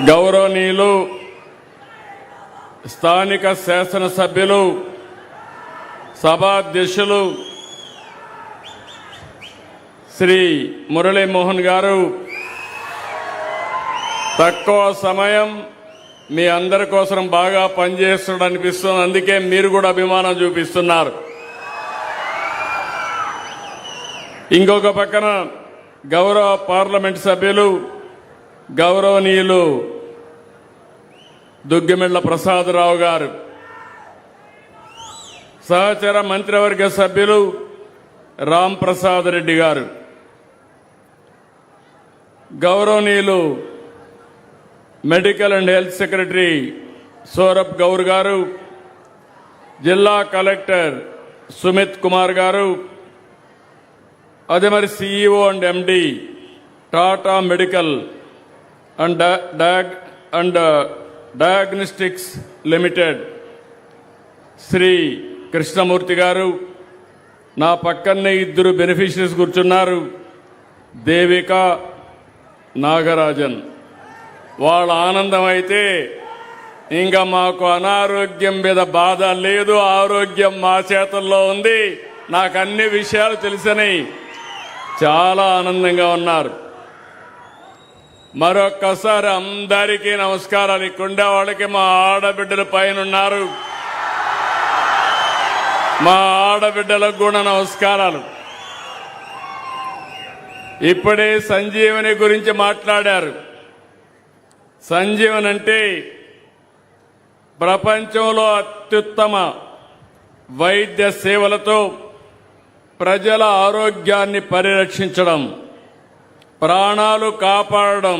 గౌరవనీయులు స్థానిక శాసనసభ్యులు సభాధ్యక్షులు శ్రీ మురళీమోహన్ గారు తక్కువ సమయం మీ అందరి కోసం బాగా పనిచేస్తున్నాడు అనిపిస్తుంది. అందుకే మీరు కూడా అభిమానం చూపిస్తున్నారు. ఇంకొక పక్కన గౌరవ పార్లమెంట్ సభ్యులు గౌరవనీయులు దుగ్గిమెళ్ల ప్రసాదరావు గారు, సహచర మంత్రివర్గ సభ్యులు రామ్ ప్రసాద్ రెడ్డి గారు, గౌరవనీయులు medical and health secretary Saurabh Gaur గారు, జిల్లా కలెక్టర్ సుమిత్ కుమార్ గారు, అదే మరి CEO and MD Tata medical and diagnostics limited Shri Krishnamurthy గారు, నా పక్కనే ఇద్దరు బెనిఫిషరీస్ కూర్చున్నారు, దేవిక నాగరాజన్. వాళ్ళ ఆనందం అయితే ఇంకా మాకు అనారోగ్యం మీద బాధ లేదు, ఆరోగ్యం మా చేతుల్లో ఉంది, నాకు అన్ని విషయాలు తెలిసినాయి, చాలా ఆనందంగా ఉన్నారు. మరొక్కసారి అందరికీ నమస్కారాలు. ఇక్కడుండే వాళ్ళకి మా ఆడబిడ్డల పైన ఉన్నారు, మా ఆడబిడ్డలకు కూడా నమస్కారాలు. ఇప్పుడే సంజీవని గురించి మాట్లాడారు. సంజీవన్ అంటే ప్రపంచంలో అత్యుత్తమ వైద్య సేవలతో ప్రజల ఆరోగ్యాన్ని పరిరక్షించడం, ప్రాణాలు కాపాడడం,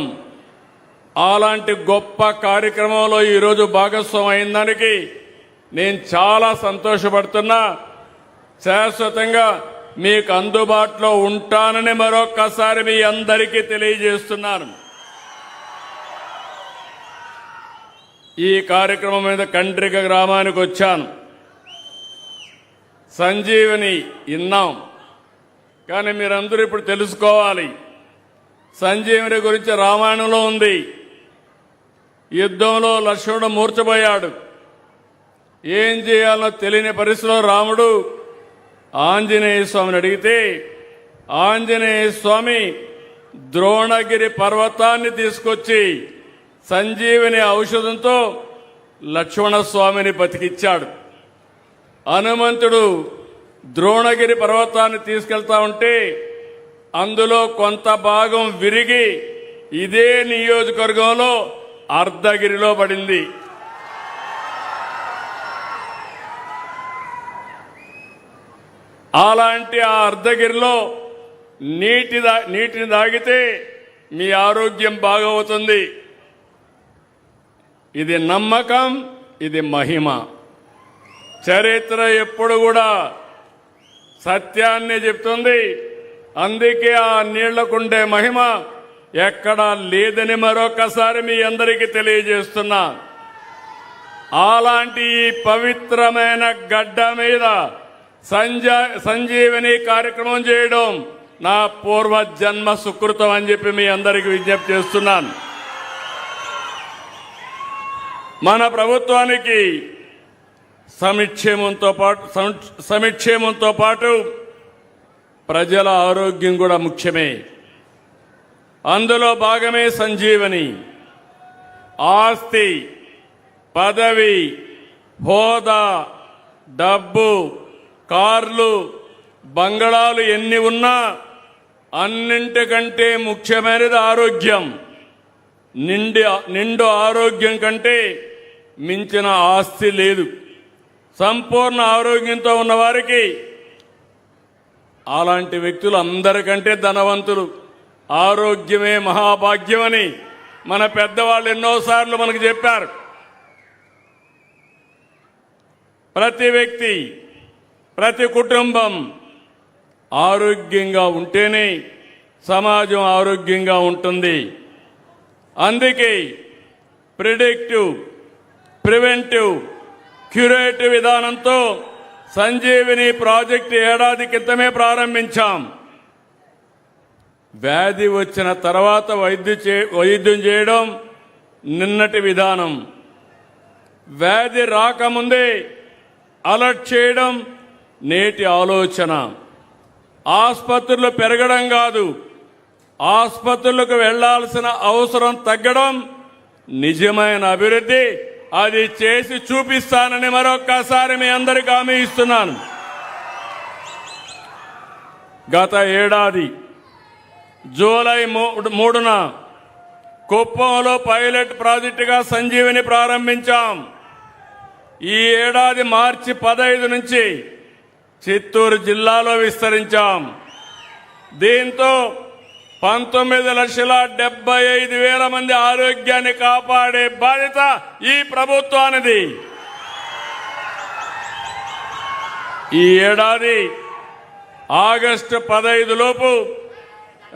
అలాంటి గొప్ప కార్యక్రమంలో ఈరోజు భాగస్వామి అయిన దానికి నేను చాలా సంతోషపడుతున్నా. శాశ్వతంగా మీకు అందుబాటులో ఉంటానని మరొక్కసారి మీ అందరికీ తెలియజేస్తున్నాను. ఈ కార్యక్రమం మీద కండ్రిక గ్రామానికి వచ్చాను. సంజీవని విన్నాం, కానీ మీరందరూ ఇప్పుడు తెలుసుకోవాలి. సంజీవని గురించి రామాయణంలో ఉంది. యుద్ధంలో లక్ష్మణుడు మూర్ఛపోయాడు. ఏం చేయాలో తెలియని పరిస్థితిలో రాముడు ఆంజనేయ స్వామిని అడిగితే ఆంజనేయ స్వామి ద్రోణగిరి పర్వతాన్ని తీసుకొచ్చి సంజీవని ఔషధంతో లక్ష్మణస్వామిని బతికిచ్చాడు. హనుమంతుడు ద్రోణగిరి పర్వతాన్ని తీసుకెళ్తా ఉంటే అందులో కొంత భాగం విరిగి ఇదే నియోజకవర్గంలో అర్ధగిరిలో పడింది. అలాంటి ఆ అర్ధగిరిలో నీటిని తాగితే మీ ఆరోగ్యం బాగవుతుంది. ఇది నమ్మకం, ఇది మహిమ. చరిత్ర ఎప్పుడు కూడా సత్యాన్ని చెప్తుంది. అందుకే ఆ నీళ్లకుండే మహిమ ఎక్కడా లేదని మరొకసారి మీ అందరికీ తెలియజేస్తున్నా. అలాంటి ఈ పవిత్రమైన గడ్డ మీద సంజీవని కార్యక్రమం చేయడం నా పూర్వజన్మ సుకృతం అని చెప్పి మీ అందరికీ విజ్ఞప్తి చేస్తున్నాను. మన ప్రభుత్వానికి సమిక్షేమంతో పాటు ప్రజల ఆరోగ్యం కూడా ముఖ్యమే. అందులో భాగమే సంజీవని. ఆస్తి, పదవి, హోదా, డబ్బు, కార్లు, బంగళాలు ఎన్ని ఉన్నా అన్నింటికంటే ముఖ్యమైనది ఆరోగ్యం. నిండు ఆరోగ్యం కంటే మించిన ఆస్తి లేదు. సంపూర్ణ ఆరోగ్యంతో ఉన్నవారికి అలాంటి వ్యక్తులు అందరికంటే ధనవంతులు. ఆరోగ్యమే మహాభాగ్యమని మన పెద్దవాళ్ళు ఎన్నోసార్లు మనకు చెప్పారు. ప్రతి వ్యక్తి, ప్రతి కుటుంబం ఆరోగ్యంగా ఉంటేనే సమాజం ఆరోగ్యంగా ఉంటుంది. అందుకే ప్రిడిక్టివ్, ప్రివెంటివ్, క్యూరేటివ్ విధానంతో సంజీవిని ప్రాజెక్టు ఏడాది క్రితమే ప్రారంభించాం. వ్యాధి వచ్చిన తర్వాత వైద్యం చేయడం, నిన్నటి విధానం. వ్యాధి రాకముందే అలర్ట్ చేయడం నేటి ఆలోచన. ఆసుపత్రులు పెరగడం కాదు, ఆసుపత్రులకు వెళ్లాల్సిన అవసరం తగ్గడం నిజమైన అభివృద్ధి. అది చేసి చూపిస్తానని మరొక్కసారి మీ అందరికీ హామీ ఇస్తున్నాను. గత ఏడాది జూలై 3న కుప్పంలో పైలట్ ప్రాజెక్టుగా సంజీవిని ప్రారంభించాం. ఈ ఏడాది మార్చి 15 నుంచి చిత్తూరు జిల్లాలో విస్తరించాం. దీంతో 19,75,000 మంది ఆరోగ్యాన్ని కాపాడే బాధ్యత ఈ ప్రభుత్వానిది. ఈ ఏడాది ఆగస్టు 15 లోపు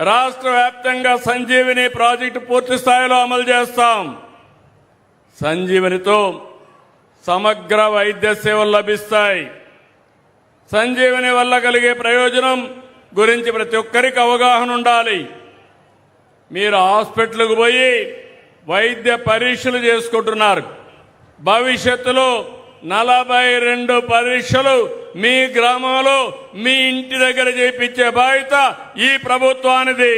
రాష్ట్ర వ్యాప్తంగా సంజీవిని ప్రాజెక్టు పూర్తి స్థాయిలో అమలు చేస్తాం. సంజీవినితో సమగ్ర వైద్య సేవలు లభిస్తాయి. సంజీవిని వల్ల కలిగే ప్రయోజనం గురించి ప్రతి ఒక్కరికి అవగాహన ఉండాలి. మీరు హాస్పిటల్కు పోయి వైద్య పరీక్షలు చేసుకుంటున్నారు. భవిష్యత్తులో 42 పరీక్షలు మీ గ్రామంలో మీ ఇంటి దగ్గర చేయించే బాధ్యత ఈ ప్రభుత్వానిది.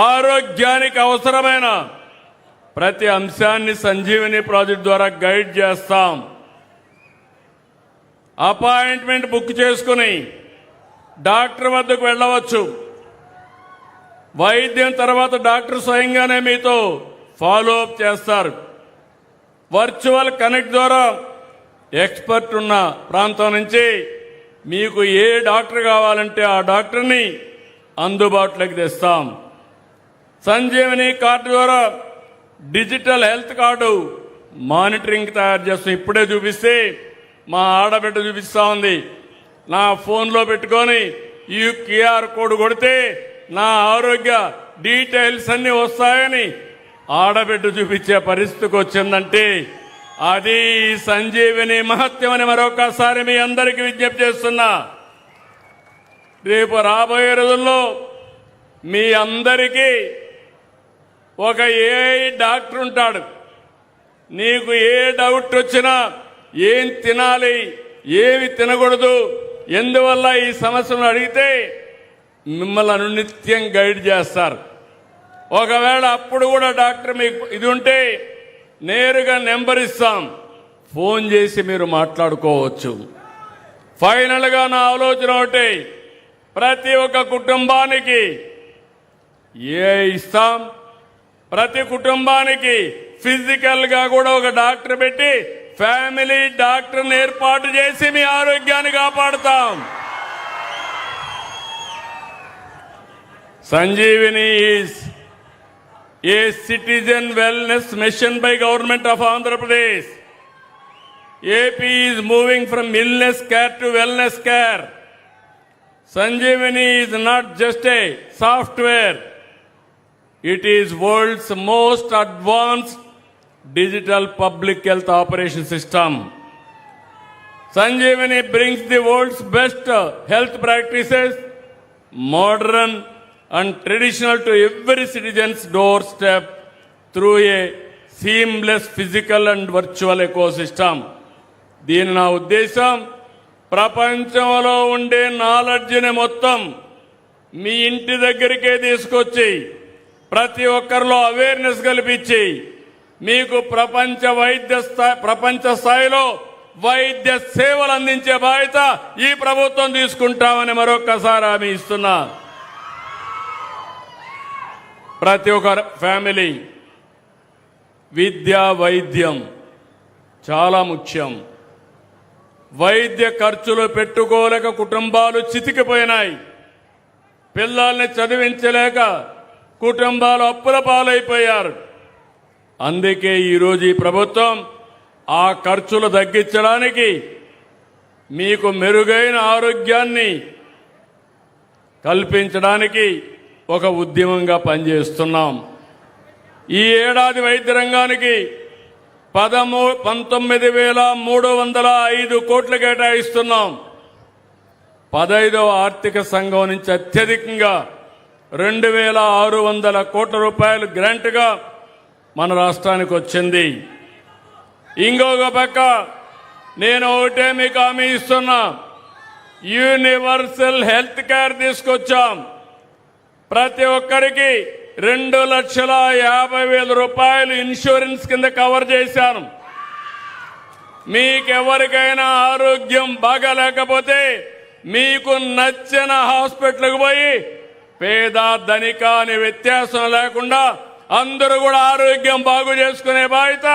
ఆరోగ్యానికి అవసరమైన ప్రతి అంశాన్ని సంజీవిని ప్రాజెక్టు ద్వారా గైడ్ చేస్తాం. అపాయింట్మెంట్ బుక్ చేసుకుని డాక్టర్ వద్దకు వెళ్ళవచ్చు. వైద్యం తర్వాత డాక్టర్ స్వయంగానే మీతో ఫాలో అప్ చేస్తారు. వర్చువల్ కనెక్ట్ ద్వారా ఎక్స్పర్ట్ ఉన్న ప్రాంతం నుంచి మీకు ఏ డాక్టర్ కావాలంటే ఆ డాక్టర్ని అందుబాటులోకి తెస్తాం. సంజీవని కార్డు ద్వారా డిజిటల్ హెల్త్ కార్డు మానిటరింగ్ తయారు చేస్తాం. ఇప్పుడే చూపిస్తే మా ఆడబిడ్డ చూపిస్తా ఉంది. నా ఫోన్లో పెట్టుకొని ఈ క్యూఆర్ కోడ్ కొడితే నా ఆరోగ్య డీటెయిల్స్ అన్ని వస్తాయని ఆడబిడ్డ చూపించే పరిస్థితికి వచ్చిందంటే అది సంజీవిని మహత్యం అని మరొకసారి మీ అందరికీ విజ్ఞప్తి చేస్తున్నా. రేపు రాబోయే రోజుల్లో మీ అందరికీ ఒక ఏఐ డాక్టర్ ఉంటాడు. నీకు ఏ డౌట్ వచ్చినా ఏం తినాలి, ఏమి తినకూడదు, ఎందువల్ల ఈ సమస్యను అడిగితే మిమ్మల్ని అనునిత్యం గైడ్ చేస్తారు. ఒకవేళ అప్పుడు కూడా డాక్టర్ మీకు ఇది ఉంటే నేరుగా నెంబర్ ఇస్తాం, ఫోన్ చేసి మీరు మాట్లాడుకోవచ్చు. ఫైనల్గా నా ఆలోచన ఒకటి, ప్రతి ఒక్క కుటుంబానికి ఏ ఇస్తాం, ప్రతి కుటుంబానికి ఫిజికల్ గా కూడా ఒక డాక్టర్ పెట్టి ఫ్యామిలీ డాక్టర్ని ఏర్పాటు చేసి మీ ఆరోగ్యాన్ని కాపాడుతాం. Sanjeevani is a citizen wellness mission by government of Andhra Pradesh. AP is moving from illness care to wellness care. Sanjeevani is not just a software, it is world's most advanced digital public health operation system. Sanjeevani brings the world's best health practices, modern and traditional, to every citizen's doorstep through a seamless physical and virtual ecosystem. దీని నా ఉద్దేశం, ప్రపంచంలో ఉండే నాలెడ్జ్ని మొత్తం మీ ఇంటి దగ్గరికే తీసుకొచ్చి ప్రతి ఒక్కరిలో అవేర్నెస్ కల్పించి మీకు ప్రపంచ స్థాయిలో వైద్య సేవలు అందించే బాధ్యత ఈ ప్రభుత్వం తీసుకుంటామని మరొక్కసారి హామీ ఇస్తున్నా. ప్రతి ఒక్క ఫ్యామిలీ విద్య వైద్యం చాలా ముఖ్యం. వైద్య ఖర్చులు పెట్టుకోలేక కుటుంబాలు చితికిపోయినాయి. పిల్లల్ని చదివించలేక కుటుంబాలు అప్పుల పాలైపోయారు. అందుకే ఈరోజు ఈ ప్రభుత్వం ఆ ఖర్చులు తగ్గించడానికి, మీకు మెరుగైన ఆరోగ్యాన్ని కల్పించడానికి ఒక ఉద్యమంగా పనిచేస్తున్నాం. ఈ ఏడాది వైద్య రంగానికి 19,305 కోట్లు కేటాయిస్తున్నాం. 15వ ఆర్థిక సంఘం నుంచి అత్యధికంగా 2,600 కోట్ల రూపాయలు గ్రాంట్గా మన రాష్ట్రానికి వచ్చింది. ఇంకొక పక్క నేను ఒకటే మీకు హామీ ఇస్తున్నా, యూనివర్సల్ హెల్త్ కేర్ తీసుకొచ్చాం. ప్రతి ఒక్కరికి 2,50,000 రూపాయలు ఇన్సూరెన్స్ కింద కవర్ చేశాను. మీకెవరికైనా ఆరోగ్యం బాగాలేకపోతే మీకు నచ్చిన హాస్పిటల్కి పోయి పేద ధనిక అనే వ్యత్యాసం లేకుండా అందరూ కూడా ఆరోగ్యం బాగు చేసుకునే బాధ్యత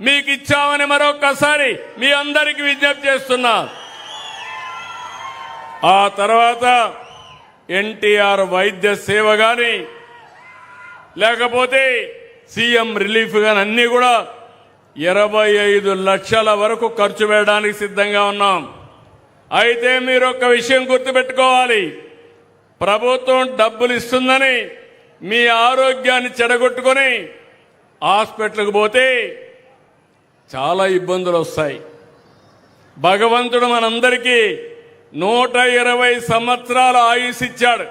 మీకు ఇచ్చామని మరొక్కసారి మీ అందరికీ విజ్ఞప్తి చేస్తున్నా. ఆ తర్వాత ఎన్టీఆర్ వైద్య సేవ గాని లేకపోతే సీఎం రిలీఫ్ గాని అన్ని కూడా 25 లక్షల వరకు ఖర్చు పెట్టడానికి సిద్ధంగా ఉన్నాం. అయితే మీరు ఒక విషయం గుర్తుపెట్టుకోవాలి, ప్రభుత్వం డబ్బులు ఇస్తుందని మీ ఆరోగ్యాన్ని చెడగొట్టుకొని హాస్పిటల్కి పోతే చాలా ఇబ్బందులు వస్తాయి. భగవంతుడు మనందరికీ 120 సంవత్సరాల ఆయుష్ ఇచ్చాడు.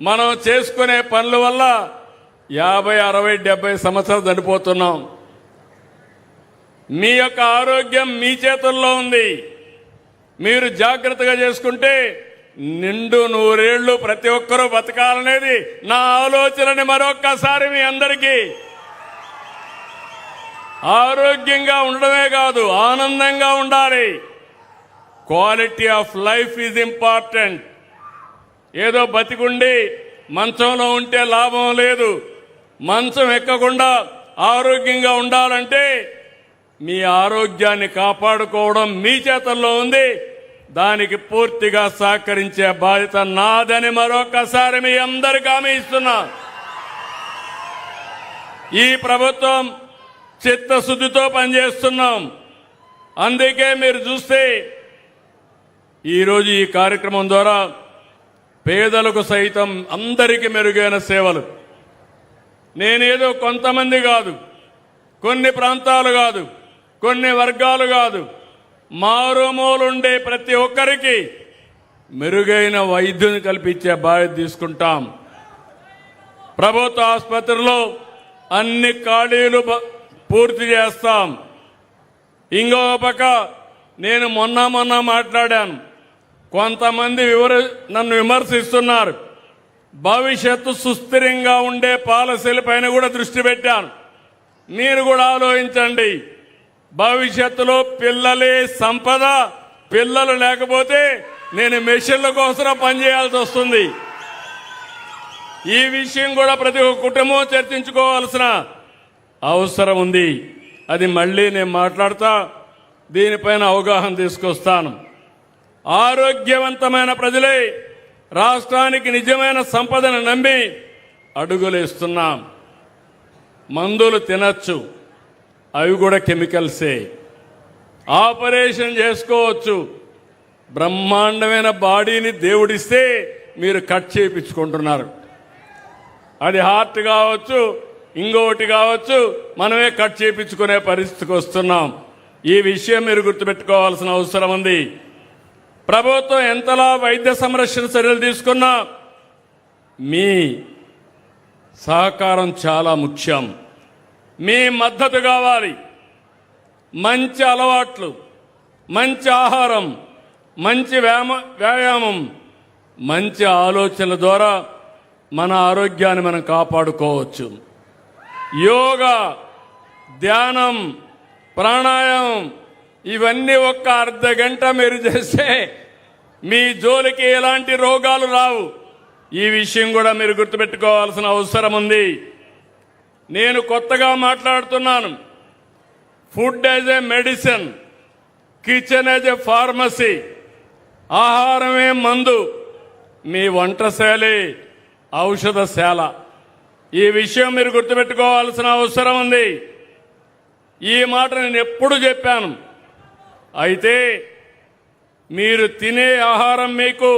మనం చేసుకునే పనుల వల్ల 50, 60, 70 సంవత్సరాలు చనిపోతున్నాం. మీ యొక్క ఆరోగ్యం మీ చేతుల్లో ఉంది. మీరు జాగ్రత్తగా చేసుకుంటే నిండు 100 ఏళ్లు ప్రతి ఒక్కరూ బతకాలనేది నా ఆలోచనని మరొక్కసారి మీ అందరికీ. ఆరోగ్యంగా ఉండడమే కాదు, ఆనందంగా ఉండాలి. Quality of life is important. ఏదో బతికుండి మంచంలో ఉంటే లాభం లేదు. మంచం ఎక్కకుండా ఆరోగ్యంగా ఉండాలంటే మీ ఆరోగ్యాన్ని కాపాడుకోవడం మీ చేతుల్లో ఉంది. దానికి పూర్తిగా సహకరించే బాధ్యత నాదని మరొకసారి మీ అందరికీ హామీ ఇస్తున్నా. ఈ ప్రభుత్వం చిత్తశుద్ధితో పనిచేస్తున్నాం. అందుకే మీరు చూస్తే ఈరోజు ఈ కార్యక్రమం ద్వారా పేదలకు సైతం అందరికీ మెరుగైన సేవలు. నేనేదో కొంతమంది కాదు, కొన్ని ప్రాంతాలు కాదు, కొన్ని వర్గాలు కాదు, మారుమూలుండే ప్రతి ఒక్కరికి మెరుగైన వైద్యుని కల్పించే బాధ్యత తీసుకుంటాం. ప్రభుత్వ ఆసుపత్రిలో అన్ని ఖాళీలు పూర్తి చేస్తాం. ఇంకో పక్క నేను మొన్న మాట్లాడాను. కొంతమంది నన్ను విమర్శిస్తున్నారు. భవిష్యత్తు సుస్థిరంగా ఉండే పాలసీల పైన కూడా దృష్టి పెట్టాను. మీరు కూడా ఆలోచించండి. భవిష్యత్తులో పిల్లలే సంపద. పిల్లలు లేకపోతే నేను మెషిన్ల కోసం పనిచేయాల్సి వస్తుంది. ఈ విషయం కూడా ప్రతి ఒక్క కుటుంబం చర్చించుకోవాల్సిన అవసరం ఉంది. అది మళ్ళీ నేను మాట్లాడతా, దీనిపైన అవగాహన తీసుకొస్తాను. ఆరోగ్యవంతమైన ప్రజలే రాష్ట్రానికి నిజమైన సంపదను నమ్మి అడుగులేస్తున్నాం. మందులు తినచ్చు, అవి కూడా కెమికల్సే. ఆపరేషన్ చేసుకోవచ్చు. బ్రహ్మాండమైన బాడీని దేవుడిస్తే మీరు కట్ చేయించుకుంటున్నారు. అది హార్ట్ కావచ్చు, ఇంకొకటి కావచ్చు, మనమే కట్ చేయించుకునే పరిస్థితికి వస్తున్నాం. ఈ విషయం మీరు గుర్తుపెట్టుకోవాల్సిన అవసరం ఉంది. ప్రభుత్వం ఎంతలా వైద్య సంరక్షణ చర్యలు తీసుకున్నా మీ సహకారం చాలా ముఖ్యం. మీ మద్దతు కావాలి. మంచి అలవాట్లు, మంచి ఆహారం, మంచి వ్యాయామం, మంచి ఆలోచనల ద్వారా మన ఆరోగ్యాన్ని మనం కాపాడుకోవచ్చు. యోగా, ధ్యానం, ప్రాణాయామం ఇవన్నీ ఒక్క అర్ధ గంట మీరు చేస్తే మీ జోలికి ఎలాంటి రోగాలు రావు. ఈ విషయం కూడా మీరు గుర్తుపెట్టుకోవాల్సిన అవసరం ఉంది. నేను కొత్తగా మాట్లాడుతున్నాను. Food as a medicine, kitchen as a pharmacy. ఆహారమే మందు, మీ వంటశాలే ఔషధశాల. ఈ విషయం మీరు గుర్తుపెట్టుకోవాల్సిన అవసరం ఉంది. ఈ మాట నేను ఎప్పుడు చెప్పాను. అయితే మీరు తినే ఆహారం మీకు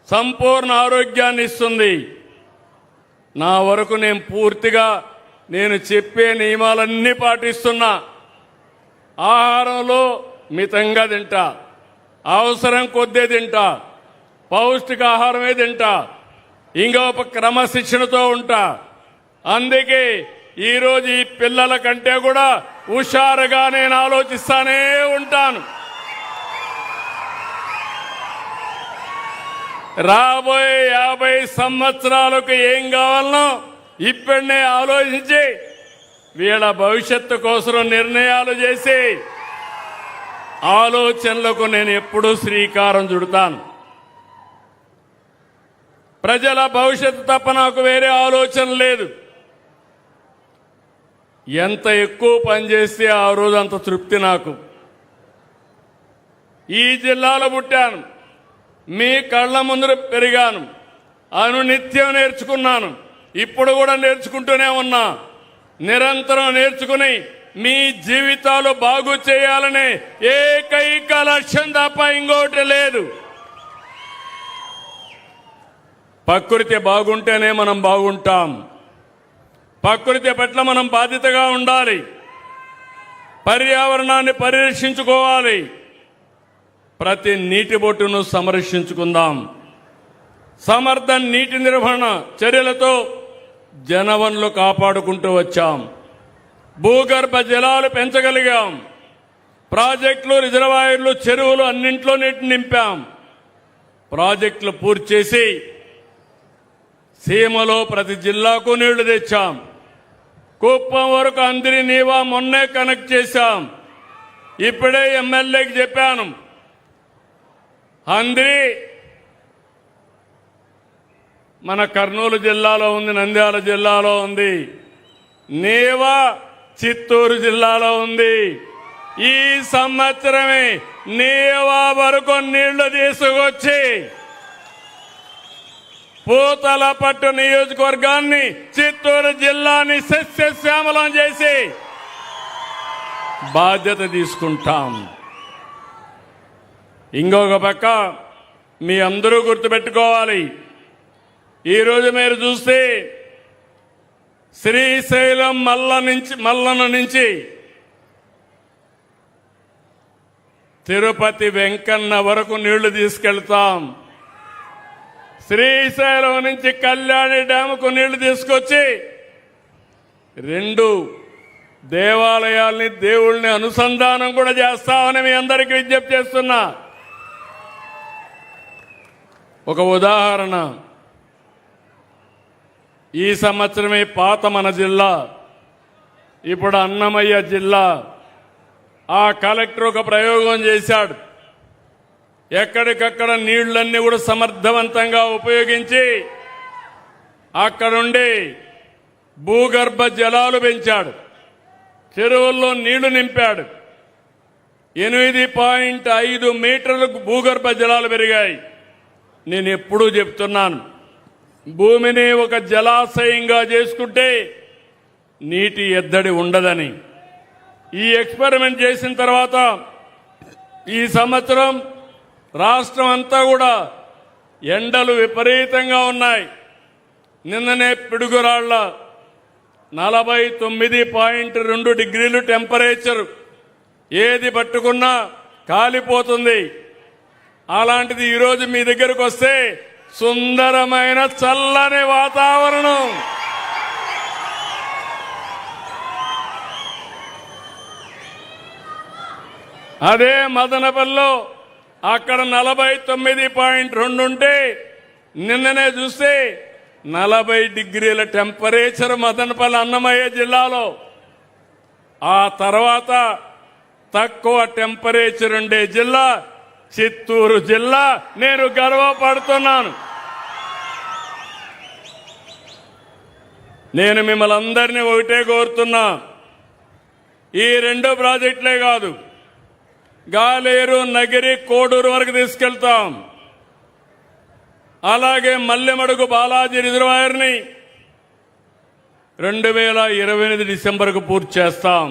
సంపూర్ణ ఆరోగ్యాన్ని ఇస్తుంది. నా వరకు నేను పూర్తిగా నేను చెప్పే నియమాలన్నీ పాటిస్తున్నా. ఆహారంలో మితంగా తింటా, అవసరం కొద్దే తింటా, పౌష్టిక ఆహారమే తింటా. ఇంకొక క్రమశిక్షణతో ఉంటా. అందుకే ఈరోజు ఈ పిల్లల కంటే కూడా హుషారుగా నేను ఆలోచిస్తానే ఉంటాను. రాబోయే 50 సంవత్సరాలకు ఏం కావాలనో ఇప్పుడనే ఆలోచించి వీళ్ళ భవిష్యత్తు కోసం నిర్ణయాలు చేసి ఆలోచనలకు నేను ఎప్పుడూ శ్రీకారం చుడతాను. ప్రజల భవిష్యత్తు తప్ప నాకు వేరే ఆలోచన లేదు. ఎంత ఎక్కువ పనిచేస్తే ఆ రోజు అంత తృప్తి నాకు. ఈ జిల్లాలో పుట్టాను, మీ కళ్ళ ముందర పెరిగాను, అనునిత్యం నేర్చుకున్నాను, ఇప్పుడు కూడా నేర్చుకుంటూనే ఉన్నా. నిరంతరం నేర్చుకుని మీ జీవితాలు బాగు చేయాలనే ఏకైక లక్ష్యం తప్ప ఇంకోటి లేదు. ప్రకృతి బాగుంటేనే మనం బాగుంటాం. ప్రకృతి పట్ల మనం బాధ్యతగా ఉండాలి. పర్యావరణాన్ని పరిరక్షించుకోవాలి. ప్రతి నీటి బొట్టును సంరక్షించుకుందాం. సమర్థ నీటి నిర్వహణ చర్యలతో జనవనరులు కాపాడుకుంటూ వచ్చాం. భూగర్భ జలాలు పెంచగలిగాం. ప్రాజెక్టులు, రిజర్వాయర్లు, చెరువులు అన్నింట్లో నీటిని నింపాం. ప్రాజెక్టులు పూర్తి చేసి సీమలో ప్రతి జిల్లాకు నీళ్లు తెచ్చాం. కుప్పం వరకు అందరి నీవా మొన్నే కనెక్ట్ చేశాం. ఇప్పుడే ఎమ్మెల్యేకి చెప్పాను, అందరి మన కర్నూలు జిల్లాలో ఉంది, నంద్యాల జిల్లాలో ఉంది, నీవా చిత్తూరు జిల్లాలో ఉంది. ఈ సంవత్సరమే నీవా వరకు నీళ్లు తీసుకొచ్చి పూతలపట్టు నియోజకవర్గాన్ని, చిత్తూరు జిల్లాని సస్యశ్యామలం చేసి బాధ్యత తీసుకుంటాం. ఇంకొక పక్క మీ అందరూ గుర్తుపెట్టుకోవాలి, ఈరోజు మీరు చూస్తే శ్రీశైలం మల్లన నుంచి తిరుపతి వెంకన్న వరకు నీళ్లు తీసుకెళ్తాం. శ్రీశైలం నుంచి కళ్యాణి డ్యాముకు నీళ్లు తీసుకొచ్చి 2 దేవాలయాల్ని, దేవుళ్ళని అనుసంధానం కూడా చేస్తామని మీ అందరికీ విజ్ఞప్తి చేస్తున్నా. ఒక ఉదాహరణ, ఈ సంవత్సరమే పాత మన జిల్లా, ఇప్పుడు అన్నమయ్య జిల్లా. ఆ కలెక్టర్ ఒక ప్రయోగం చేశాడు. ఎక్కడికక్కడ నీళ్లన్నీ కూడా సమర్థవంతంగా ఉపయోగించి అక్కడుండి భూగర్భ జలాలు పెంచాడు. చెరువుల్లో నీళ్లు నింపాడు. 8.5 మీటర్లకు భూగర్భ జలాలు పెరిగాయి. నేను ఎప్పుడూ చెప్తున్నాను, భూమిని ఒక జలాశయంగా చేసుకుంటే నీటి ఎద్దడి ఉండదని. ఈ ఎక్స్పెరిమెంట్ చేసిన తర్వాత ఈ సంవత్సరం రాష్ట్రం అంతా కూడా ఎండలు విపరీతంగా ఉన్నాయి. నిన్ననే పిడుగురాళ్ల 49.2 డిగ్రీలు టెంపరేచర్, ఏది పట్టుకున్నా కాలిపోతుంది. అలాంటిది ఈరోజు మీ దగ్గరకు వస్తే సుందరమైన చల్లని వాతావరణం. అదే మదనపల్లిలో అక్కడ 49.2 ఉంటే నిన్ననే చూస్తే 40 డిగ్రీల టెంపరేచర్ మదనపల్లి అన్నమయ్య జిల్లాలో. ఆ తర్వాత తక్కువ టెంపరేచర్ ఉండే జిల్లా చిత్తూరు జిల్లా. నేను గర్వపడుతున్నాను. నేను మిమ్మల్ని అందరినీ ఒకటే కోరుతున్నా, ఈ 2 ప్రాజెక్టులే కాదు, గాలేరు, నగిరి, కోడూరు వరకు తీసుకెళ్తాం. అలాగే మల్లెమడుగు బాలాజీ రిజర్వాయర్ని 2028 డిసెంబర్కు పూర్తి చేస్తాం.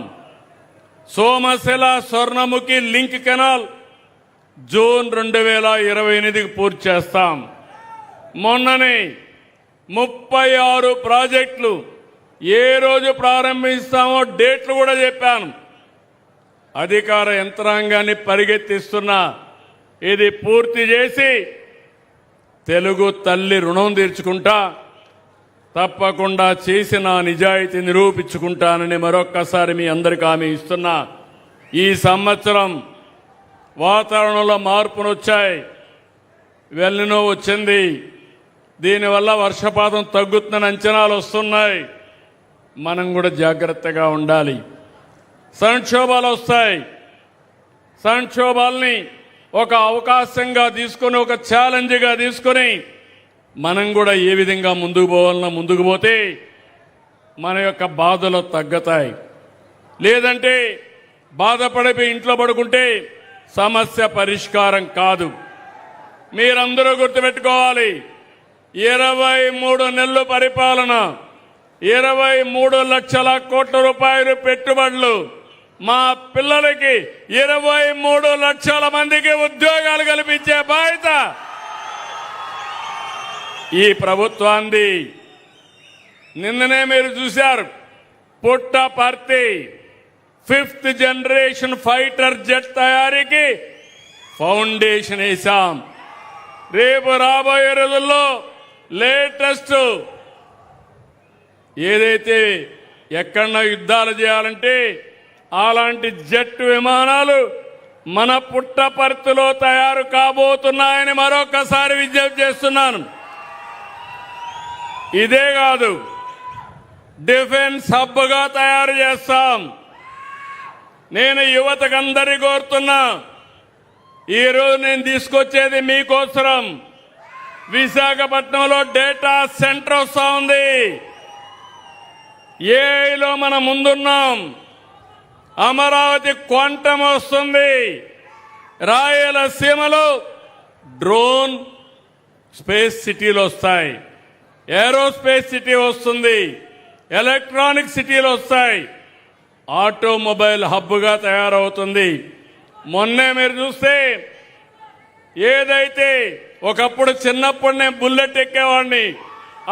Somasila Swarnamukhi link canal June 2028కి పూర్తి చేస్తాం. మొన్ననే 36 ప్రాజెక్టులు ఏ రోజు ప్రారంభిస్తామో డేట్లు కూడా చెప్పాను. అధికార యంత్రాంగాన్ని పరిగెత్తిస్తున్నా. ఇది పూర్తి చేసి తెలుగు తల్లి రుణం తీర్చుకుంటా, తప్పకుండా చేసిన నిజాయితీ నిరూపించుకుంటానని మరొక్కసారి మీ అందరికీ హామీ ఇస్తున్నా. ఈ సంవత్సరం వాతావరణంలో మార్పులు వచ్చాయి, వెల్నినో వచ్చింది. దీనివల్ల వర్షపాతం తగ్గుతుందని అంచనాలు వస్తున్నాయి. మనం కూడా జాగ్రత్తగా ఉండాలి. సంక్షోభాలు వస్తాయి. సంక్షోభాల్ని ఒక అవకాశంగా తీసుకొని, ఒక ఛాలెంజ్గా తీసుకొని మనం కూడా ఏ విధంగా ముందుకు పోవాలన్నా ముందుకు పోతే మన యొక్క బాధలు తగ్గుతాయి. లేదంటే బాధపడిపోయి ఇంట్లో పడుకుంటే సమస్య పరిష్కారం కాదు. మీరందరూ గుర్తుపెట్టుకోవాలి, 23 నెలలు పరిపాలన, 23 లక్షల కోట్ల రూపాయలు పెట్టుబడులు, మా పిల్లలకి 23 లక్షల మందికి ఉద్యోగాలు కల్పించే బాధ్యత ఈ ప్రభుత్వాన్ని. నిన్ననే మీరు చూశారు, Puttaparthi 5th generation fighter jet తయారీకి ఫౌండేషన్ వేశాం. రేపు రాబోయే రోజుల్లో లేటెస్ట్ ఏదైతే ఎక్కడన్నా యుద్ధాలు చేయాలంటే అలాంటి జెట్ విమానాలు మన పుట్టపర్తిలో తయారు కాబోతున్నాయని మరొకసారి విజ్ఞప్తి చేస్తున్నాను. ఇదే కాదు, డిఫెన్స్ హబ్గా తయారు చేస్తాం. నేను యువతకందరికీ కోరుతున్నా, ఈరోజు నేను తీసుకొచ్చేది మీకోసరం. విశాఖపట్నంలో డేటా సెంటర్ వస్తా ఉంది. ఏఐలో మనం ముందున్నాం. అమరావతి క్వాంటమ్ వస్తుంది. రాయలసీమలో డ్రోన్ స్పేస్ సిటీలు వస్తాయి, ఏరోస్పేస్ సిటీ వస్తుంది, ఎలక్ట్రానిక్ సిటీలు వస్తాయి, ఆటోమొబైల్ హబ్గా తయారవుతుంది. మొన్నే మీరు చూస్తే ఏదైతే ఒకప్పుడు చిన్నప్పుడు నేను బుల్లెట్ ఎక్కేవాడిని,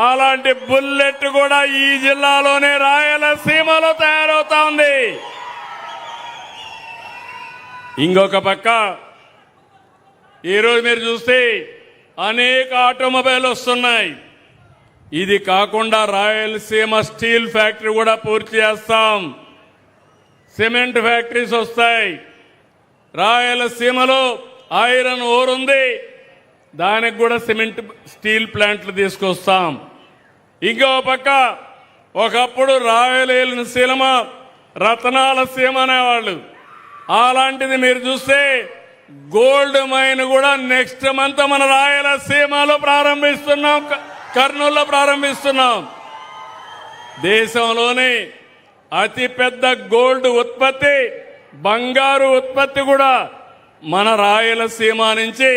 అలాంటి బుల్లెట్ కూడా ఈ జిల్లాలోనే రాయలసీమలో తయారవుతా ఉంది. ఇంకొక పక్క ఈరోజు మీరు చూస్తే అనేక ఆటోమొబైల్ వస్తున్నాయి. ఇది కాకుండా రాయలసీమ స్టీల్ ఫ్యాక్టరీ కూడా పూర్తి చేస్తాం. సిమెంట్ ఫ్యాక్టరీస్ వస్తాయి. రాయలసీమలో ఐరన్ ఓర్ ఉంది, దానికి కూడా సిమెంట్ స్టీల్ ప్లాంట్లు తీసుకొస్తాం. ఇంకో పక్క ఒకప్పుడు రాయలసీమ రతనాల సీమ అనేవాళ్ళు, అలాంటిది మీరు చూస్తే గోల్డ్ మైన్ కూడా నెక్స్ట్ మంత్ మన రాయలసీమలో ప్రారంభిస్తున్నాం, కర్నూలులో ప్రారంభిస్తున్నాం. దేశంలోనే అతిపెద్ద గోల్డ్ ఉత్పత్తి, బంగారు ఉత్పత్తి కూడా మన రాయలసీమ నుంచి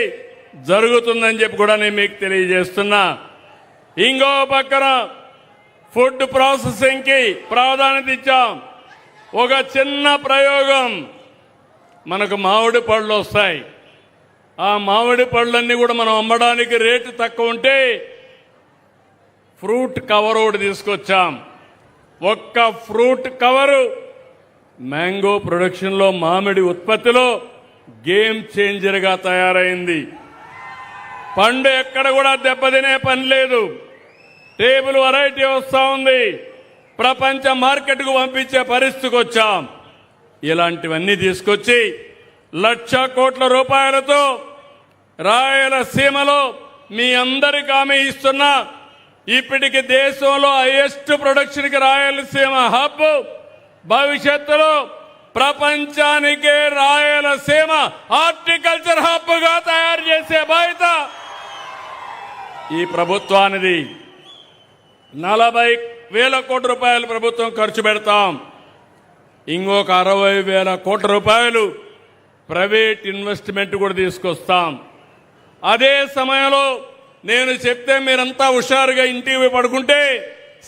జరుగుతుందని చెప్పి కూడా నేను మీకు తెలియజేస్తున్నా. ఇంకో పక్కన ఫుడ్ ప్రాసెసింగ్ కి ప్రాధాన్యత ఇచ్చాం. ఒక చిన్న ప్రయోగం, మనకు మామిడి పళ్ళు వస్తాయి. ఆ మామిడి పళ్ళన్నీ కూడా మనం అమ్మడానికి రేటు తక్కువ ఉంటే ఫ్రూట్ కవర్ ఒకటి తీసుకొచ్చాం. ఒక్క ఫ్రూట్ కవరు మ్యాంగో ప్రొడక్షన్లో, మామిడి ఉత్పత్తిలో గేమ్ చేంజర్గా తయారైంది. పండు ఎక్కడ కూడా దెబ్బతినే పని లేదు. టేబుల్ వెరైటీ వస్తూ ఉంది. ప్రపంచ మార్కెట్కు పంపించే పరిస్థితికి వచ్చాం. ఇలాంటివన్నీ తీసుకొచ్చి 1,00,000 కోట్ల రూపాయలతో రాయలసీమలో మీ అందరికీ హామీ ఇస్తున్నా. ఇప్పటికి దేశంలో హైయెస్ట్ ప్రొడక్షన్కి రాయలసీమ హబ్, భవిష్యత్తులో ప్రపంచానికే రాయలసీమ హార్టికల్చర్ హబ్గా తయారు చేసే బాధ్యత ఈ ప్రభుత్వానిది. 40,000 కోట్ల రూపాయలు ప్రభుత్వం ఖర్చు పెడతాం. ఇంకొక 60,000 కోట్ల రూపాయలు ప్రైవేట్ ఇన్వెస్ట్మెంట్ కూడా తీసుకొస్తాం. అదే సమయంలో నేను చెప్తే మీరంతా హుషారుగా ఇంటికి పడుకుంటే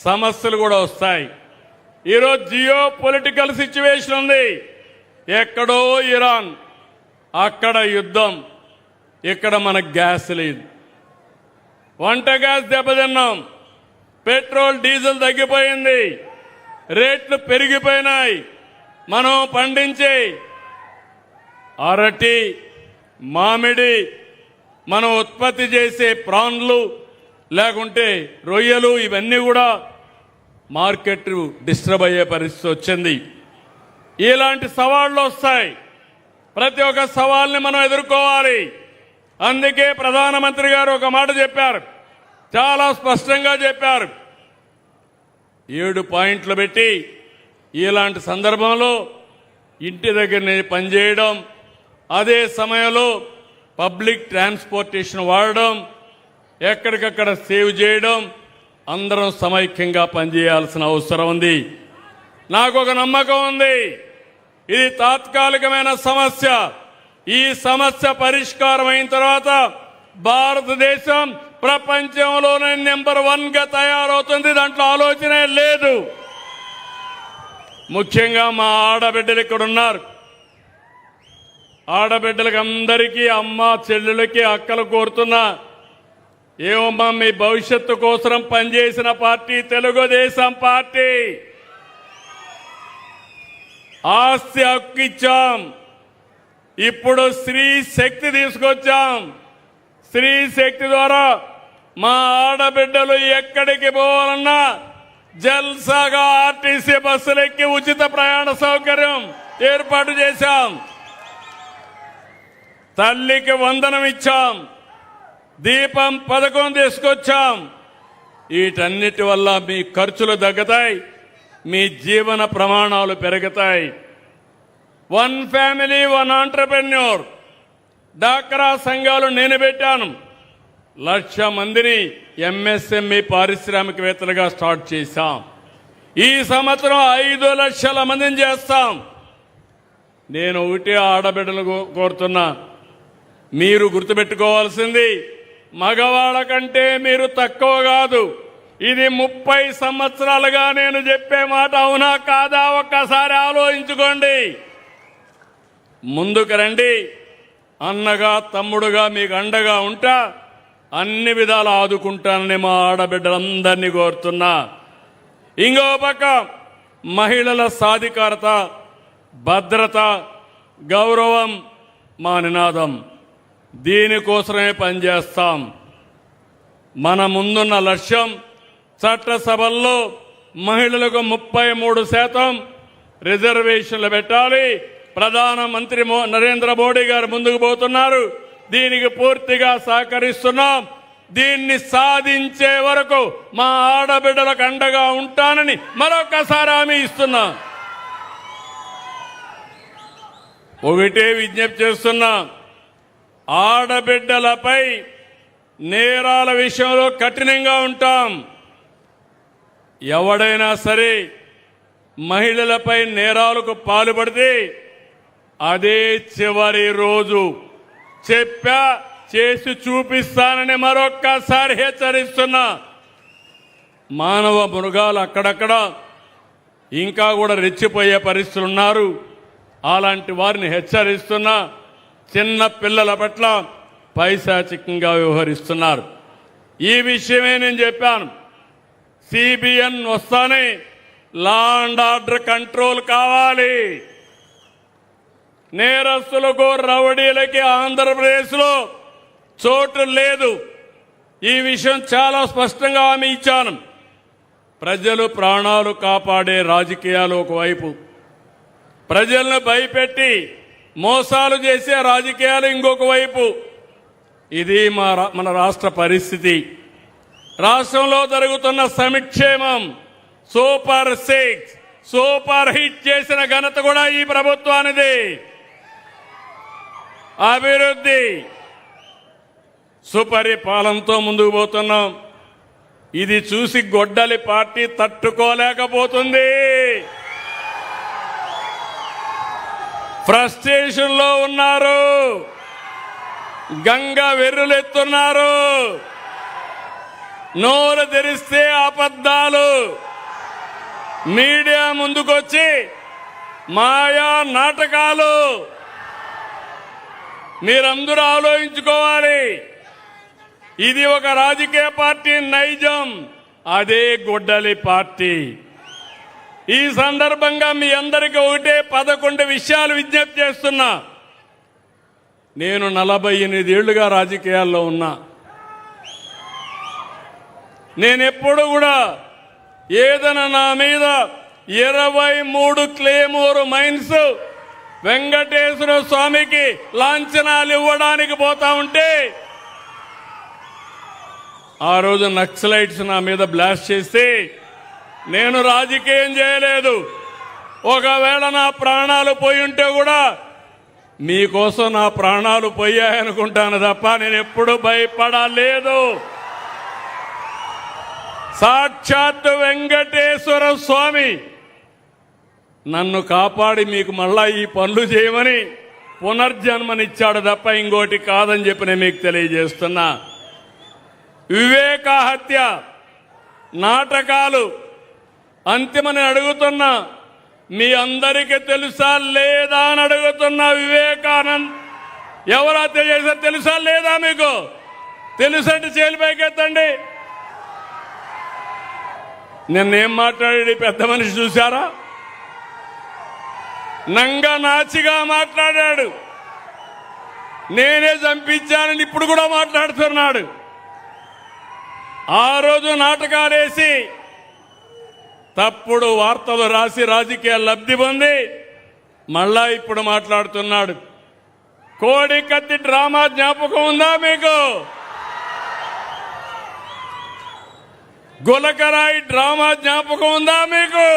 సమస్యలు కూడా వస్తాయి. ఈరోజు జియో పొలిటికల్ సిచ్యువేషన్ ఉంది. ఎక్కడో ఇరాన్, అక్కడ యుద్ధం, ఇక్కడ మనకు గ్యాస్ లేదు. వంట గ్యాస్ దెబ్బతిన్నాం. పెట్రోల్ డీజిల్ తగ్గిపోయింది, రేట్లు పెరిగిపోయినాయి. మనం పండించే అరటి, మామిడి, మనం ఉత్పత్తి చేసే ప్రాన్లు లేకుంటే రొయ్యలు ఇవన్నీ కూడా మార్కెట్ డిస్టర్బ్ అయ్యే పరిస్థితి వచ్చింది. ఇలాంటి సవాళ్లు వస్తాయి. ప్రతి ఒక్క సవాల్ని మనం ఎదుర్కోవాలి. అందుకే ప్రధానమంత్రి గారు ఒక మాట చెప్పారు, చాలా స్పష్టంగా చెప్పారు. 7 పాయింట్లు పెట్టి ఇలాంటి సందర్భంలో ఇంటి దగ్గర పనిచేయడం, అదే సమయంలో పబ్లిక్ ట్రాన్స్పోర్టేషన్ వాడడం, ఎక్కడికక్కడ సేవ్ చేయడం, అందరం సమైక్యంగా పనిచేయాల్సిన అవసరం ఉంది. నాకు ఒక నమ్మకం ఉంది, ఇది తాత్కాలికమైన సమస్య. ఈ సమస్య పరిష్కారం అయిన తర్వాత భారతదేశం ప్రపంచంలోనే నెంబర్ 1 గా తయారవుతుంది. దాంట్లో ఆలోచనే లేదు. ముఖ్యంగా మా ఆడబిడ్డలు ఇక్కడ ఉన్నారు. ఆడబిడ్డలకి అందరికీ, అమ్మ చెల్లెలకి, అక్కలు కోరుతున్నా, ఏమమ్మా మీ భవిష్యత్తు కోసం పనిచేసిన పార్టీ తెలుగుదేశం పార్టీ. ఆస్తి హక్కు ఇచ్చాం, ఇప్పుడు స్త్రీ శక్తి తీసుకొచ్చాం. స్త్రీ శక్తి ద్వారా మా ఆడబిడ్డలు ఎక్కడికి పోవాలన్నా జల్సాగా ఆర్టీసీ బస్సులు ఎక్కి ఉచిత ప్రయాణ సౌకర్యం ఏర్పాటు చేశాం. తల్లికి వందనం ఇచ్చాం, దీపం పథకం తీసుకొచ్చాం. వీటన్నిటి వల్ల మీ ఖర్చులు తగ్గుతాయి, మీ జీవన ప్రమాణాలు పెరుగుతాయి. 1 ఫ్యామిలీ 1 ఆంటర్‌ప్రెన్యూర్ డాక్రా సంఘాలు నేను పెట్టాను. 1,00,000 మందిని ఎంఎస్ఎంఈ పారిశ్రామికవేత్తలుగా స్టార్ట్ చేశాం. ఈ సంవత్సరం 5 లక్షల మందిని చేస్తాం. నేను ఒకటే ఆడబిడ్డలు కోరుతున్నా, మీరు గుర్తుపెట్టుకోవాల్సింది, మగవాళ్ళ కంటే మీరు తక్కువ కాదు. ఇది 30 సంవత్సరాలుగా నేను చెప్పే మాట అవునా కాదా ఒక్కసారి ఆలోచించుకోండి. ముందుకు రండి, అన్నగా తమ్ముడుగా మీకు అండగా ఉంటా, అన్ని విధాలు ఆదుకుంటానని మా ఆడబిడ్డలందరినీ కోరుతున్నా. ఇంకో పక్క మహిళల సాధికారత, భద్రత, గౌరవం మా నినాదం. దీనికోసమే పనిచేస్తాం. మన ముందున్న లక్ష్యం చట్టసభల్లో మహిళలకు 33% రిజర్వేషన్లు పెట్టాలి. ప్రధానమంత్రి నరేంద్ర మోడీ గారు ముందుకు పోతున్నారు. దీనికి పూర్తిగా సహకరిస్తున్నాం. దీన్ని సాధించే వరకు మా ఆడబిడ్డలకు అండగా ఉంటానని మరొకసారి హామీ ఇస్తున్నా. ఒకటే విజ్ఞప్తి చేస్తున్నా, ఆడబిడ్డలపై నేరాల విషయంలో కఠినంగా ఉంటాం. ఎవడైనా సరే మహిళలపై నేరాలకు పాల్పడితే అదే చివరి రోజు చెప్పా చేసి చూపిస్తానని మరొక్కసారి హెచ్చరిస్తున్నా. మానవ మృగాలు అక్కడక్కడ ఇంకా కూడా రెచ్చిపోయే పరిస్థితులు ఉన్నారు. అలాంటి వారిని హెచ్చరిస్తున్నా. చిన్న పిల్లల పట్ల పైశాచికంగా వ్యవహరిస్తున్నారు. ఈ విషయమే నేను చెప్పాను. సిబిఎన్ వస్తానే లా అండ్ ఆర్డర్ కంట్రోల్ కావాలి. నేరస్తులకు, రౌడీలకి ఆంధ్రప్రదేశ్లో చోటు లేదు. ఈ విషయం చాలా స్పష్టంగా హామీ ఇచ్చాను. ప్రజలు ప్రాణాలు కాపాడే రాజకీయాలు ఒకవైపు, ప్రజలను భయపెట్టి మోసాలు చేసే రాజకీయాలు ఇంకొక వైపు. ఇది మన రాష్ట్ర పరిస్థితి. రాష్ట్రంలో జరుగుతున్న సంక్షేమం సూపర్ 6 సూపర్ హిట్ చేసిన ఘనత కూడా ఈ ప్రభుత్వానిది. అభివృద్ధి సుపరిపాలనతో ముందుకు పోతున్నాం. ఇది చూసి గొడ్డలి పార్టీ తట్టుకోలేకపోతుంది. ఫ్రస్ట్రేషన్ లో ఉన్నారు, గంగ వెర్రులెత్తున్నారు. నోరు తెరిస్తే అబద్ధాలు. మీడియా ముందుకొచ్చి మాయా నాటకాలు. మీరందరూ ఆలోచించుకోవాలి. ఇది ఒక రాజకీయ పార్టీ నైజం, అదే గొడ్డలి పార్టీ. ఈ సందర్భంగా మీ అందరికీ ఒకటే 11 విషయాలు విజ్ఞప్తి చేస్తున్నా. నేను 48 ఏళ్లుగా రాజకీయాల్లో ఉన్నా. నేనెప్పుడు కూడా ఏదైనా నా మీద 23 క్లేమోర్ మైన్స్ వెంకటేశ్వర స్వామికి లాంఛనాలు ఇవ్వడానికి పోతా ఉంటే ఆ రోజు నక్సలైట్స్ నా మీద బ్లాస్ట్ చేస్తే నేను రాజకీయం చేయలేదు. ఒకవేళ నా ప్రాణాలు పోయి ఉంటే కూడా మీకోసం నా ప్రాణాలు పోయాయనుకుంటాను తప్ప నేను ఎప్పుడు భయపడలేదు. సాక్షాత్తు వెంకటేశ్వర స్వామి నన్ను కాపాడి మీకు మళ్ళా ఈ పనులు చేయమని పునర్జన్మనిచ్చాడు తప్ప ఇంకోటి కాదని చెప్పి నేను మీకు తెలియజేస్తున్నా. వివేక హత్య నాటకాలు అంతిమని అడుగుతున్నా. మీ అందరికీ తెలుసా లేదా అని అడుగుతున్నా. వివేకానంద్ ఎవరు హత్య చేశారు తెలుసా లేదా? మీకు తెలుసంటే చేలిపైకెత్తండి. నిన్నేం మాట్లాడి పెద్ద మనిషి చూశారా? నంగ నాచిగా మాట్లాడాడు. నేనే చంపించానని ఇప్పుడు కూడా మాట్లాడుతున్నాడు. ఆ రోజు నాటకాలేసి తప్పుడు వార్తలు రాసి రాజకీయ లబ్ధి పొంది మళ్ళా ఇప్పుడు మాట్లాడుతున్నాడు. కోడి కత్తి డ్రామా జ్ఞాపకం ఉందా మీకు? గులకరాయి డ్రామా జ్ఞాపకం ఉందా మీకు?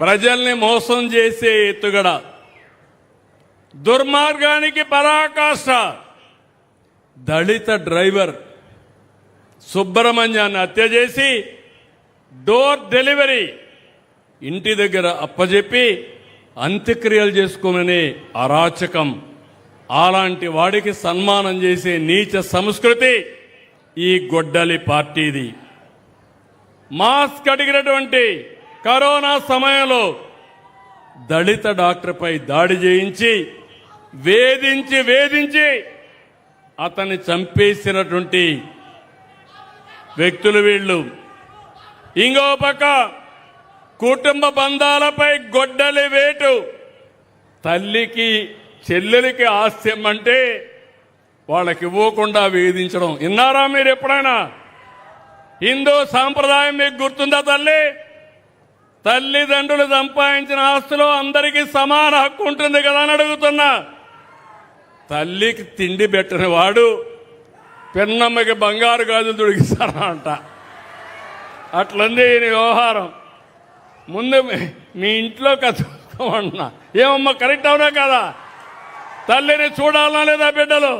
ప్రజల్ని మోసం చేసే ఎత్తుగడ, దుర్మార్గానికి పరాకాష్ట. దళిత డ్రైవర్ సుబ్రహ్మణ్యాన్ని హత్య చేసి డోర్ డెలివరీ ఇంటి దగ్గర అప్పజెప్పి అంత్యక్రియలు చేసుకోమనే అరాచకం. అలాంటి వాడికి సన్మానం చేసే నీచ సంస్కృతి ఈ గొడ్డలి పార్టీది. మాస్క్ అడిగినటువంటి కరోనా సమయంలో దళిత డాక్టర్పై దాడి చేయించి వేధించి అతన్ని చంపేసినటువంటి వ్యక్తులు వీళ్ళు. ఇంకో పక్క కుటుంబ బంధాలపై గొడ్డలి వేటు. తల్లికి చెల్లెలికి ఆస్తి అంటే వాళ్ళకి ఇవ్వకుండా వేధించడం. విన్నారా మీరు ఎప్పుడైనా? హిందూ సాంప్రదాయం మీకు గుర్తుందా? తల్లిదండ్రులు సంపాదించిన ఆస్తిలో అందరికీ సమాన హక్కు ఉంటుంది కదా అని అడుగుతున్నా. తల్లికి తిండి పెట్టని వాడు పెన్నమ్మకి బంగారు గాజులు తొడిగిస్తారా అంట. అట్లుంది ఈయన వ్యవహారం. ముందు మీ ఇంట్లో కథమన్నా ఏమమ్మా కరెక్ట్ అవునా కదా? తల్లిని చూడాలనా లేదా బిడ్డలు?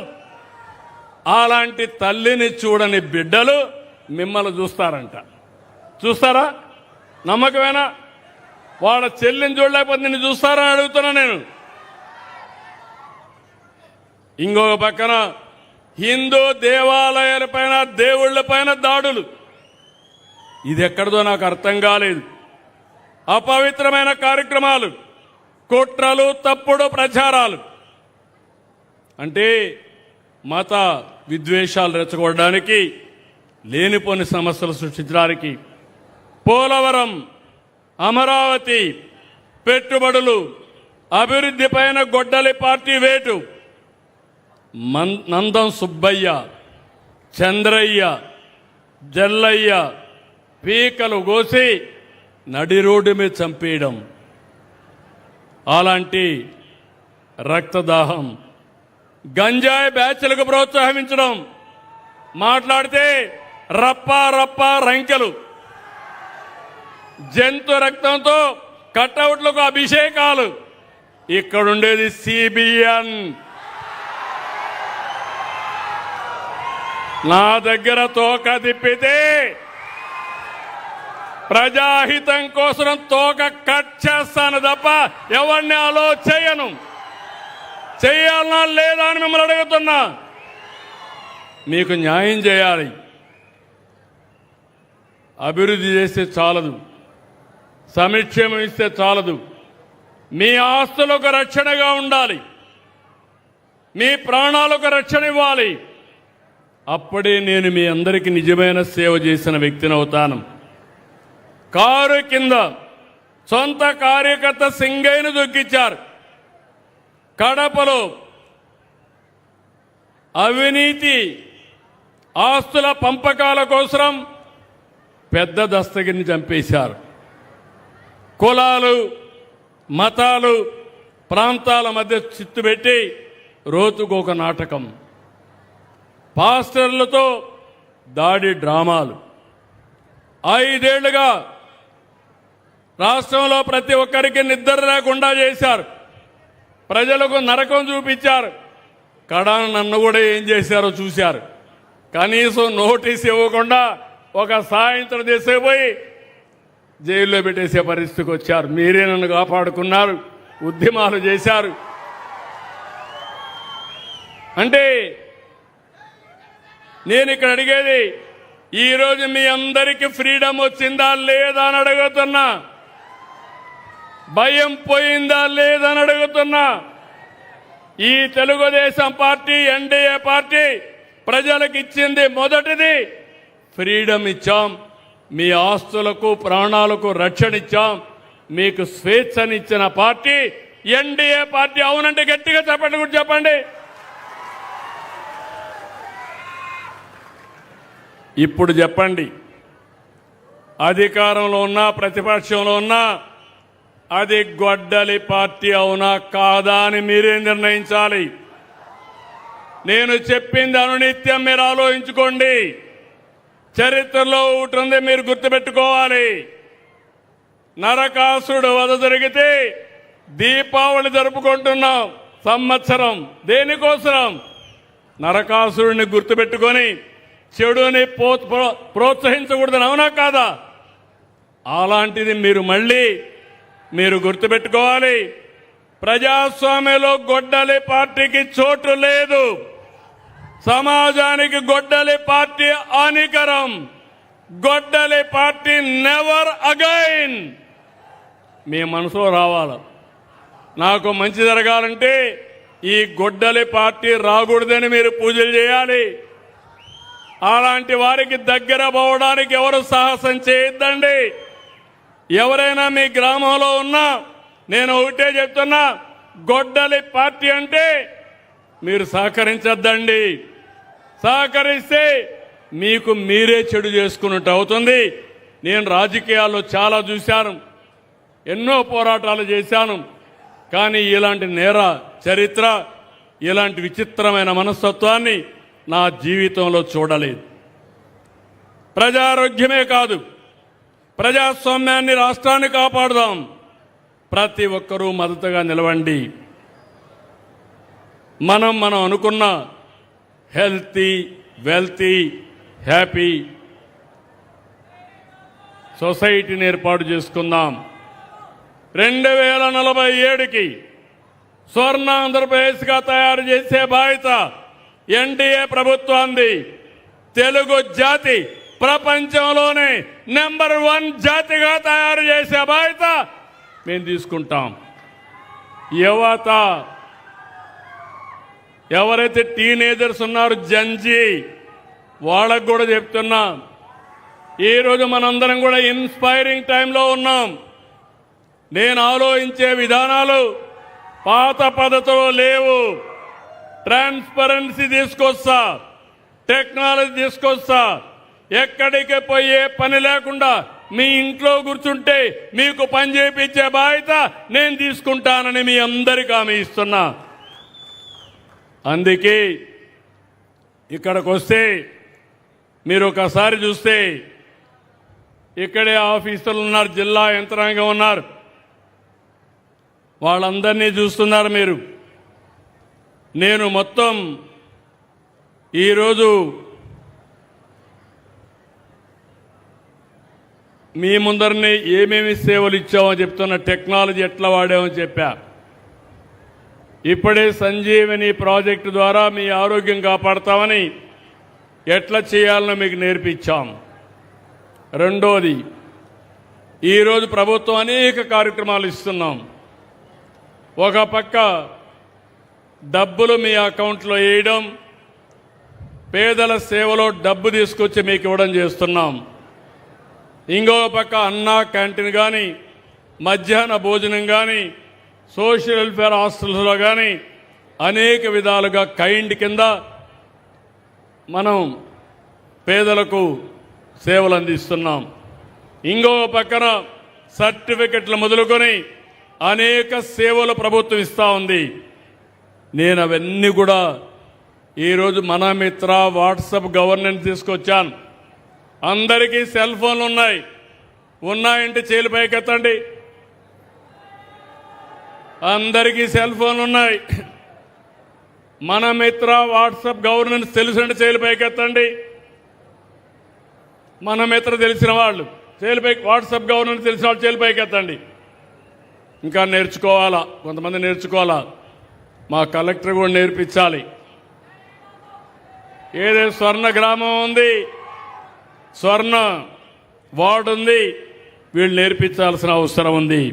అలాంటి తల్లిని చూడని బిడ్డలు మిమ్మల్ని చూస్తారంట. చూస్తారా? నమ్మకమేనా? వాళ్ళ చెల్లిని చూడలేకపోతే నిన్ను చూస్తారా అని అడుగుతున్నా నేను. ఇంకొక పక్కన హిందూ దేవాలయాలపైన దేవుళ్లపైన దాడులు. ఇది ఎక్కడిదో నాకు అర్థం కాలేదు. అపవిత్రమైన కార్యక్రమాలు, కుట్రలు, తప్పుడు ప్రచారాలు. అంటే మత విద్వేషాలు రెచ్చగొట్టడానికి, లేనిపోని సమస్యలు సృష్టించడానికి పోలవరం, అమరావతి, పెట్టుబడులు, అభివృద్ధి పైన గొడ్డలి పార్టీ వేటు. నందం సుబ్బయ్య, చంద్రయ్య, జల్లయ్య పీకలు కోసి నడి రోడ్డు మీద చంపేయడం. అలాంటి రక్తదాహం, గంజాయి బ్యాచ్లకు ప్రోత్సహించడం. మాట్లాడితే రప్పా రప్పా రంకెలు, జంతు రక్తంతో కటౌట్లకు అభిషేకాలు. ఇక్కడుండేది సిబిఎన్. నా దగ్గర తోక తిప్పితే ప్రజాహితం కోసం తోక కట్ చేస్తాను తప్ప ఎవరిని అలో చేయను. చేయాలనా లేదా అని మిమ్మల్ని అడుగుతున్నా. మీకు న్యాయం చేయాలి. అభివృద్ధి చేస్తే చాలదు, సంక్షేమం ఇస్తే చాలదు. మీ ఆస్తులకు రక్షణగా ఉండాలి, మీ ప్రాణాలకు రక్షణ ఇవ్వాలి. అప్పుడే నేను మీ అందరికీ నిజమైన సేవ చేసిన వ్యక్తిని అవుతాను. కారు కింద సొంత కార్యకర్త సింగయ్యను దొక్కిచ్చారు. కడపలో అవినీతి ఆస్తుల పంపకాల కోసం పెద్ద దస్తగిరిని చంపేశారు. కులాలు, మతాలు, ప్రాంతాల మధ్య చిత్తు పెట్టి రోజుకొక నాటకం, పాస్టర్లతో దాడి డ్రామాలు. 5 ఏళ్లుగా రాష్ట్రంలో ప్రతి ఒక్కరికి నిద్ర లేకుండా చేశారు. ప్రజలకు నరకం చూపించారు. కడాన నన్ను కూడా ఏం చేశారో చూశారు. కనీసం నోటీస్ ఇవ్వకుండా ఒక సాయంత్రం తీసుకుపోయి జైల్లో పెట్టేసే పరిస్థితికి వచ్చారు. మీరే నన్ను కాపాడుకున్నారు, ఉద్యమాలు చేశారు. అంటే నేను ఇక్కడ అడిగేది, ఈరోజు మీ అందరికీ ఫ్రీడమ్ వచ్చిందా లేదా అని అడుగుతున్నా, భయం పోయిందా లేదని అడుగుతున్నా. ఈ తెలుగుదేశం పార్టీ, ఎన్డీఏ పార్టీ ప్రజలకు ఇచ్చింది మొదటిది ఫ్రీడమ్ ఇచ్చాం, మీ ఆస్తులకు ప్రాణాలకు రక్షణ ఇచ్చాం, మీకు స్వేచ్ఛనిచ్చిన పార్టీ ఎన్డీఏ పార్టీ. అవునంటే గట్టిగా చెప్పండి, కూడా చెప్పండి. ఇప్పుడు చెప్పండి, అధికారంలో ఉన్నా ప్రతిపక్షంలో ఉన్నా అది గొడ్డలి పార్టీ అవునా కాదా అని మీరే నిర్ణయించాలి. నేను చెప్పింది అనునిత్యం మీరు ఆలోచించుకోండి. చరిత్రలో ఒకటి ఉంది, మీరు గుర్తుపెట్టుకోవాలి. నరకాసురుడు వధ జరిగితే దీపావళి జరుపుకుంటున్నాం సంవత్సరం. దేనికోసం? నరకాసురుడిని గుర్తుపెట్టుకొని చెడుని ప్రోత్సహించకూడదని, అవునా కాదా? అలాంటిది మీరు గుర్తుపెట్టుకోవాలి. ప్రజాస్వామ్యంలో గొడ్డలి పార్టీకి చోటు లేదు. సమాజానికి గొడ్డలి పార్టీ హానికరం. గొడ్డలి పార్టీ నెవర్ అగైన్. మీ మనసులో రావాలి. నాకు మంచి జరగాలంటే ఈ గొడ్డలి పార్టీ రాకూడదని మీరు పూజలు చేయాలి. అలాంటి వారికి దగ్గర పోవడానికి ఎవరు సాహసం చేయొద్దండి. ఎవరైనా మీ గ్రామంలో ఉన్నా నేను ఒకటే చెప్తున్నా, గొడ్డలి పార్టీ అంటే మీరు సహకరించద్దండి. సహకరిస్తే మీకు మీరే చెడు చేసుకున్నట్టు అవుతుంది. నేను రాజకీయాల్లో చాలా చూశాను, ఎన్నో పోరాటాలు చేశాను. కానీ ఇలాంటి నేర చరిత్ర, ఇలాంటి విచిత్రమైన మనస్తత్వాన్ని నా జీవితంలో చూడలేదు. ప్రజారోగ్యమే కాదు, ప్రజాస్వామ్యాన్ని, రాష్ట్రాన్ని కాపాడుదాం. ప్రతి ఒక్కరూ మద్దతుగా నిలవండి. మనం అనుకున్న హెల్తీ, వెల్తీ, హ్యాపీ సొసైటీని ఏర్పాటు చేసుకుందాం. 2047కి స్వర్ణ ఆంధ్రప్రదేశ్గా తయారు చేసే బాధ్యత ఎన్డీఏ ప్రభుత్వాన్ని. తెలుగు జాతి ప్రపంచంలోనే నెంబర్ 1 జాతిగా తయారు చేసే బాధ్యత మేము తీసుకుంటాం. యువత, ఎవరైతే టీనేజర్స్ ఉన్నారు, జంజీ, వాళ్ళకు కూడా చెప్తున్నా, ఈరోజు మనందరం కూడా ఇన్స్పైరింగ్ టైంలో ఉన్నాం. నేను ఆలోచించే విధానాలు పాత పద్ధతిలో లేవు. ట్రాన్స్పరెన్సీ తీసుకొస్తా, టెక్నాలజీ తీసుకొస్తా. ఎక్కడికి పోయే పని లేకుండా మీ ఇంట్లో కూర్చుంటే మీకు పని చేయించే బాధ్యత నేను తీసుకుంటానని మీ అందరికీ హామీ ఇస్తున్నా. అందుకే ఇక్కడికి వస్తే మీరు ఒకసారి చూస్తే ఇక్కడే ఆఫీసర్లు ఉన్నారు, జిల్లా యంత్రాంగం ఉన్నారు, వాళ్ళందరినీ చూస్తున్నారు మీరు. నేను మొత్తం ఈరోజు మీ ముందరనే ఏమేమి సేవలు ఇచ్చామో చెప్తున్న, టెక్నాలజీ ఎట్లా వాడామో చెప్పా. ఇప్పుడే సంజీవని ప్రాజెక్టు ద్వారా మీ ఆరోగ్యం కాపాడతామని ఎట్లా చేయాలనో మీకు నేర్పించాం. రెండోది, ఈరోజు ప్రభుత్వం అనేక కార్యక్రమాలు ఇస్తున్నాం. ఒక పక్క డబ్బులు మీ అకౌంట్లో వేయడం, పేదల సేవలో డబ్బు తీసుకొచ్చి మీకు ఇవ్వడం చేస్తున్నాం. ఇంకో పక్క అన్నా క్యాంటీన్ కానీ, మధ్యాహ్న భోజనం కానీ, సోషల్ వెల్ఫేర్ హాస్టల్స్లో కానీ అనేక విధాలుగా కైండ్ కింద మనం పేదలకు సేవలు అందిస్తున్నాం. ఇంకో పక్కన సర్టిఫికెట్లు మొదలుకొని అనేక సేవలు ప్రభుత్వం ఇస్తూ ఉంది. నేను అవన్నీ కూడా ఈరోజు మన మిత్ర వాట్సాప్ గవర్నెన్స్ తీసుకొచ్చాను. అందరికీ సెల్ ఫోన్లు ఉన్నాయి. ఉన్నాయంటే చేలు పైకెత్తండి. అందరికీ సెల్ ఫోన్లు ఉన్నాయి. మన మిత్ర వాట్సాప్ గవర్నెన్స్ తెలుసండి చేలు పైకెత్తండి. మన మిత్ర తెలిసిన వాళ్ళు చేలుపై వాట్సాప్ గవర్నెన్స్ తెలిసిన వాళ్ళు చేలు పైకెత్తండి. ఇంకా నేర్చుకోవాలా, కొంతమంది నేర్చుకోవాలా. మా కలెక్టర్ కూడా నేర్పించాలి. ఏదో స్వర్ణ గ్రామం ఉంది, స్వర్ణ వార్డు ఉంది, వీళ్ళు నేర్పించాల్సిన అవసరం ఉంది.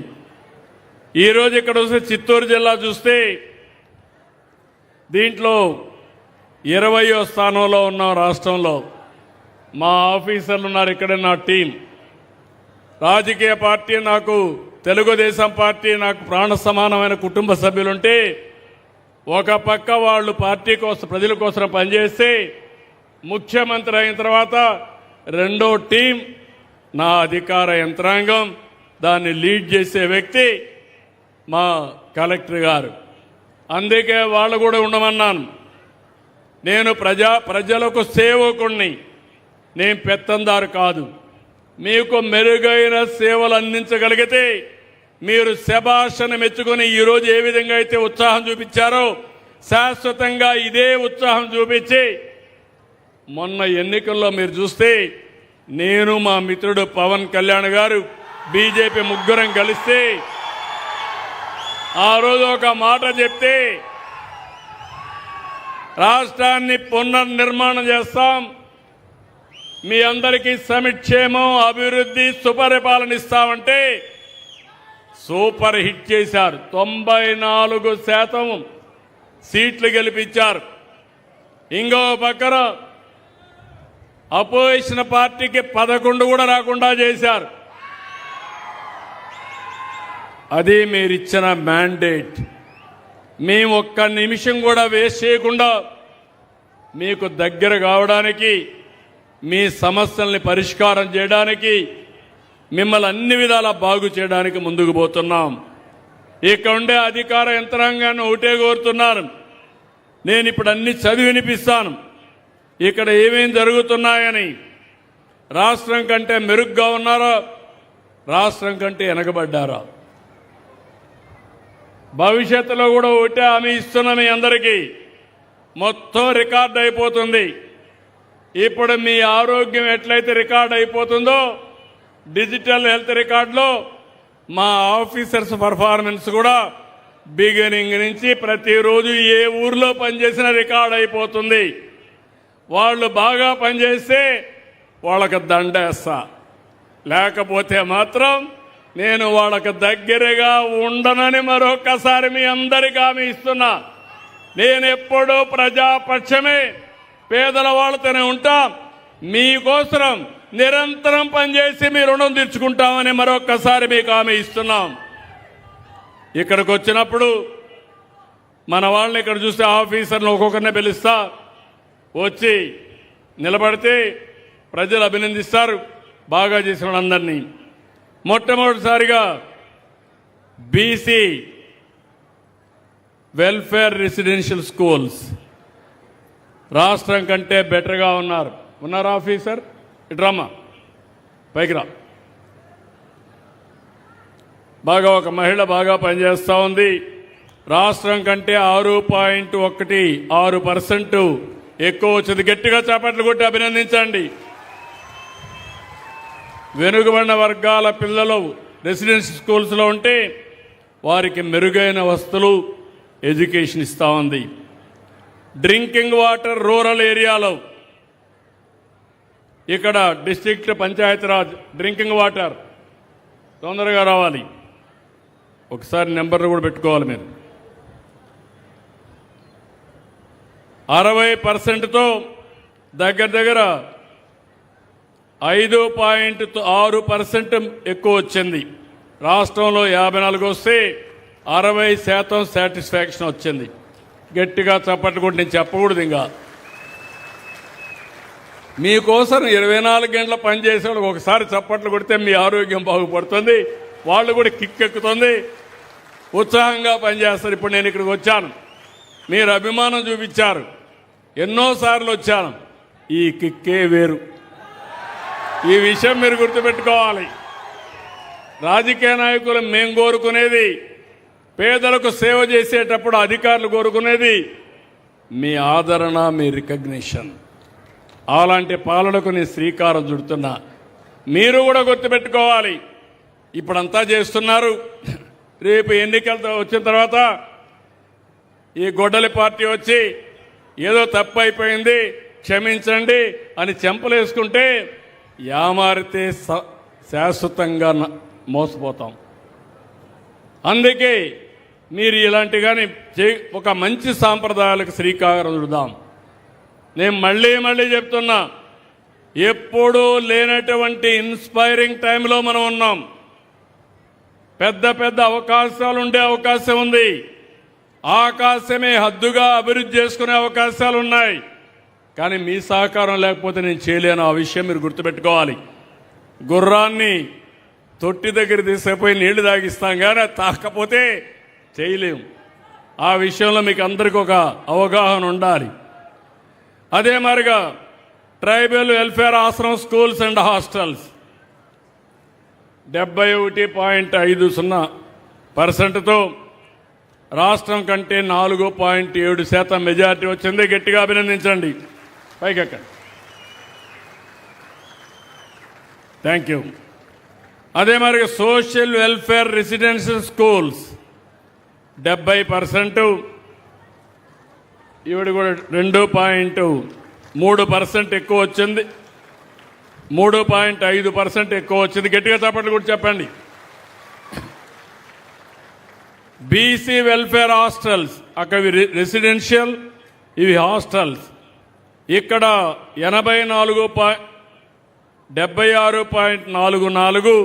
ఈరోజు ఇక్కడ వస్తే చిత్తూరు జిల్లా చూస్తే దీంట్లో 20వ స్థానంలో ఉన్నాం రాష్ట్రంలో. మా ఆఫీసర్లు ఉన్నారు, ఇక్కడే నా టీం. రాజకీయ పార్టీ నాకు తెలుగుదేశం పార్టీ నాకు ప్రాణ సమానమైన కుటుంబ సభ్యులుంటే ఒక పక్క వాళ్ళు పార్టీ కోసం ప్రజల కోసం పనిచేస్తే ముఖ్యమంత్రి అయిన తర్వాత రెండో టీం నా అధికార యంత్రాంగం, దాన్ని లీడ్ చేసే వ్యక్తి మా కలెక్టర్ గారు. అందుకే వాళ్ళు కూడా ఉండమన్నాను. నేను ప్రజలకు సేవకుణ్ణి, నేను పెత్తందారు కాదు. మీకు మెరుగైన సేవలు అందించగలిగితే మీరు శభాషను మెచ్చుకొని ఈరోజు ఏ విధంగా అయితే ఉత్సాహం చూపించారో శాశ్వతంగా ఇదే ఉత్సాహం చూపించి మొన్న ఎన్నికల్లో మీరు చూస్తే నేను మా మిత్రుడు పవన్ కళ్యాణ్ గారు బీజేపీ ముగ్గురం కలిస్తే ఆ రోజు ఒక మాట చెప్తే రాష్ట్రాన్ని పునర్నిర్మాణం చేస్తాం, మీ అందరికీ సమిక్షేమం అభివృద్ధి సుపరిపాలన ఇస్తామంటే సూపర్ హిట్ చేశారు. 94% సీట్లు గెలిపించారు. ఇంకో పక్కన అపోజిషన్ పార్టీకి 11 కూడా రాకుండా చేశారు. అది మీరిచ్చిన మ్యాండేట్. మేము ఒక్క నిమిషం కూడా వేస్ట్ చేయకుండా మీకు దగ్గర కావడానికి, మీ సమస్యల్ని పరిష్కారం చేయడానికి, మిమ్మల్ని అన్ని విధాలా బాగు చేయడానికి ముందుకు పోతున్నాం. ఇక్కడ ఉండే అధికార యంత్రాంగాన్ని ఒకటే కోరుతున్నాను. నేను ఇప్పుడు అన్ని చదివి వినిపిస్తాను, ఇక్కడ ఏమేం జరుగుతున్నాయని. రాష్ట్రం కంటే మెరుగ్గా ఉన్నారా, రాష్ట్రం కంటే వెనకబడ్డారా? భవిష్యత్తులో కూడా ఒకటే హామీ ఇస్తున్నా మీ అందరికీ, మొత్తం రికార్డ్ అయిపోతుంది. ఇప్పుడు మీ ఆరోగ్యం ఎట్లయితే రికార్డ్ అయిపోతుందో డిజిటల్ హెల్త్ రికార్డులో మా ఆఫీసర్స్ పర్ఫార్మెన్స్ కూడా బిగినింగ్ నుంచి ప్రతిరోజు ఏ ఊర్లో పనిచేసినా రికార్డ్ అయిపోతుంది. వాళ్ళు బాగా పనిచేస్తే వాళ్ళకి దండేస్తా, లేకపోతే మాత్రం నేను వాళ్ళకి దగ్గరగా ఉండనని మరొకసారి మీ అందరికీ హామీ ఇస్తున్నా. నేను ఎప్పుడూ ప్రజాపక్షమే, పేదల వాళ్ళతోనే ఉంటా. మీకోసం నిరంతరం పనిచేసి మీ రుణం తీర్చుకుంటామని మరొక్కసారి మీకు హామీ ఇస్తున్నాం. ఇక్కడికి వచ్చినప్పుడు మన వాళ్ళని ఇక్కడ చూస్తే ఆఫీసర్లు ఒక్కొక్కరినే పిలుస్తా, వచ్చి నిలబడితే ప్రజలు అభినందిస్తారు బాగా చేసిన వాళ్ళందరినీ. మొట్టమొదటిసారిగా బీసీ వెల్ఫేర్ రెసిడెన్షియల్ స్కూల్స్ రాష్ట్రం కంటే బెటర్గా ఉన్నారు ఆఫీసర్? ఇట్రమ్మా, పైకి రా. బాగా ఒక మహిళ బాగా పనిచేస్తూ ఉంది. రాష్ట్రం కంటే 6.16% ఎక్కువ వచ్చింది. గట్టిగా చప్పట్లు కొట్టి అభినందించండి. వెనుకబడిన వర్గాల పిల్లలు రెసిడెన్షియల్ స్కూల్స్లో ఉంటే వారికి మెరుగైన వసతులు, ఎడ్యుకేషన్ ఇస్తూ ఉంది. డ్రింకింగ్ వాటర్ రూరల్ ఏరియాలో ఇక్కడ డిస్ట్రిక్ట్ పంచాయతీరాజ్ డ్రింకింగ్ వాటర్ తొందరగా రావాలి. ఒకసారి నెంబర్లు కూడా పెట్టుకోవాలి మీరు. 60%తో దగ్గర 5.6% ఎక్కువ వచ్చింది. రాష్ట్రంలో 54 వస్తే 60% సాటిస్ఫాక్షన్ వచ్చింది. గట్టిగా చప్పట్లు కొట్టి నేను చెప్పకూడదు. ఇంకా మీకోసం 24 గంటల పనిచేసే వాళ్ళకి ఒకసారి చప్పట్లు కొడితే మీ ఆరోగ్యం బాగుపడుతుంది, వాళ్ళు కూడా కిక్కెక్కుతుంది, ఉత్సాహంగా పనిచేస్తారు. ఇప్పుడు నేను ఇక్కడికి వచ్చాను, మీరు అభిమానం చూపించారు, ఎన్నోసార్లు వచ్చాను. ఈ కిక్కే వేరు. ఈ విషయం మీరు గుర్తుపెట్టుకోవాలి. రాజకీయ నాయకులు మేం కోరుకునేది, పేదలకు సేవ చేసేటప్పుడు అధికారులు కోరుకునేది మీ ఆదరణ, మీ రికగ్నిషన్. అలాంటి పాలనకు నేను శ్రీకారం చుడుతున్నా. మీరు కూడా గుర్తుపెట్టుకోవాలి. ఇప్పుడంతా చేస్తున్నారు, రేపు ఎన్నికలతో వచ్చిన తర్వాత ఈ గొడ్డలి పార్టీ వచ్చి ఏదో తప్పు అయిపోయింది క్షమించండి అని చెంపలేసుకుంటే యామారితే శాశ్వతంగా మోసపోతాం. అందుకే మీరు ఇలాంటి కానీ ఒక మంచి సాంప్రదాయాలకు శ్రీకారం చుడదాం. నేను మళ్ళీ చెప్తున్నా, ఎప్పుడూ లేనటువంటి ఇన్స్పైరింగ్ టైంలో మనం ఉన్నాం. పెద్ద అవకాశాలు ఉండే అవకాశం ఉంది. ఆకాశమే హద్దుగా అభివృద్ధి చేసుకునే అవకాశాలు ఉన్నాయి. కానీ మీ సహకారం లేకపోతే నేను చేయలేను. ఆ విషయం మీరు గుర్తుపెట్టుకోవాలి. గుర్రాన్ని తొట్టి దగ్గర తీసుకుపోయి నీళ్లు తాగిస్తాం, కానీ తాకపోతే చేయలేము. ఆ విషయంలో మీకు అందరికీ ఒక అవగాహన ఉండాలి. అదే మరిగా ట్రైబల్ వెల్ఫేర్ ఆశ్రమం స్కూల్స్ అండ్ హాస్టల్స్ 71.50% రాష్ట్రం కంటే 4.7% మెజారిటీ వచ్చింది. గట్టిగా అభినందించండి. పైకెక్కండి. Thank you. అదే మరి సోషల్ వెల్ఫేర్ రెసిడెన్షియల్ స్కూల్స్ 70%, ఇవిడ కూడా 2.3% ఎక్కువ వచ్చింది. 3.5% ఎక్కువ వచ్చింది. గట్టిగా చప్పట్లు కూడా చెప్పండి. బీసీ వెల్ఫేర్ హాస్టల్స్, అక్కడ రెసిడెన్షియల్, ఇవి హాస్టల్స్. ఇక్కడ 76.44,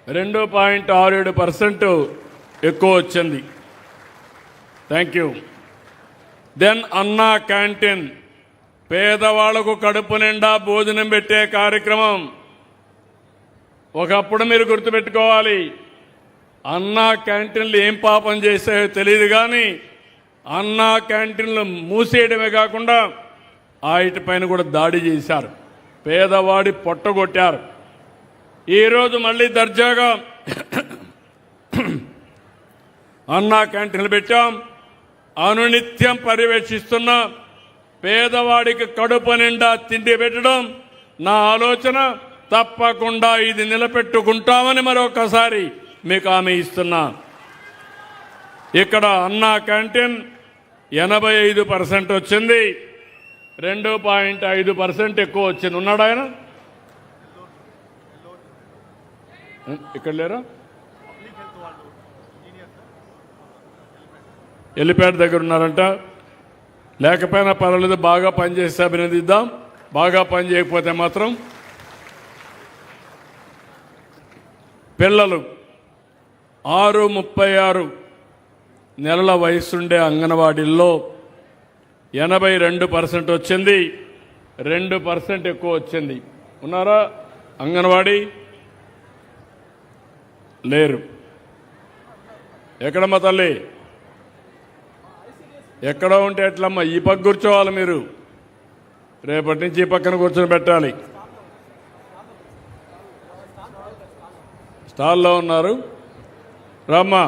2.67% ఎక్కువ వచ్చింది. Thank you. దెన్ అన్నా క్యాంటీన్, పేదవాళ్లకు కడుపు నిండా భోజనం పెట్టే కార్యక్రమం. ఒకప్పుడు మీరు గుర్తుపెట్టుకోవాలి, అన్నా క్యాంటీన్లు ఏం పాపం చేసాయో తెలియదు, కానీ అన్నా క్యాంటీన్లు మూసేయడమే కాకుండా వాటిపైన కూడా దాడి చేశారు, పేదవాడి పొట్టగొట్టారు. ఈరోజు మళ్ళీ దర్జాగా అన్నా క్యాంటీన్లు పెట్టాం, అనునిత్యం పర్యవేక్షిస్తున్నా. పేదవాడికి కడుపు నిండా తిండి పెట్టడం నా ఆలోచన. తప్పకుండా ఇది నిలబెట్టుకుంటామని మరొకసారి మీకు హామీ ఇస్తున్నా. ఇక్కడ అన్నా క్యాంటీన్ 85% వచ్చింది, 2.5% ఎక్కువ వచ్చింది. ఉన్నాడు ఆయన? ఇక్కడ లేరా? ఎల్లిపేట దగ్గర ఉన్నారంట. లేకపోయినా పర్వాలేదు, బాగా పనిచేస్తే అభినందిద్దాం. బాగా పని చేయకపోతే మాత్రం పిల్లలు 6-36 నెలల వయసుండే అంగన్వాడీల్లో 82% వచ్చింది, 2% ఎక్కువ వచ్చింది. ఉన్నారా అంగన్వాడీ? లేరు. ఎక్కడమ్మా తల్లి? ఎక్కడ ఉంటే ఎట్లమ్మా? ఈ పక్క కూర్చోవాలి మీరు. రేపటి నుంచి ఈ పక్కన కూర్చొని పెట్టాలి. స్టాల్లో ఉన్నారు, రామ్మా.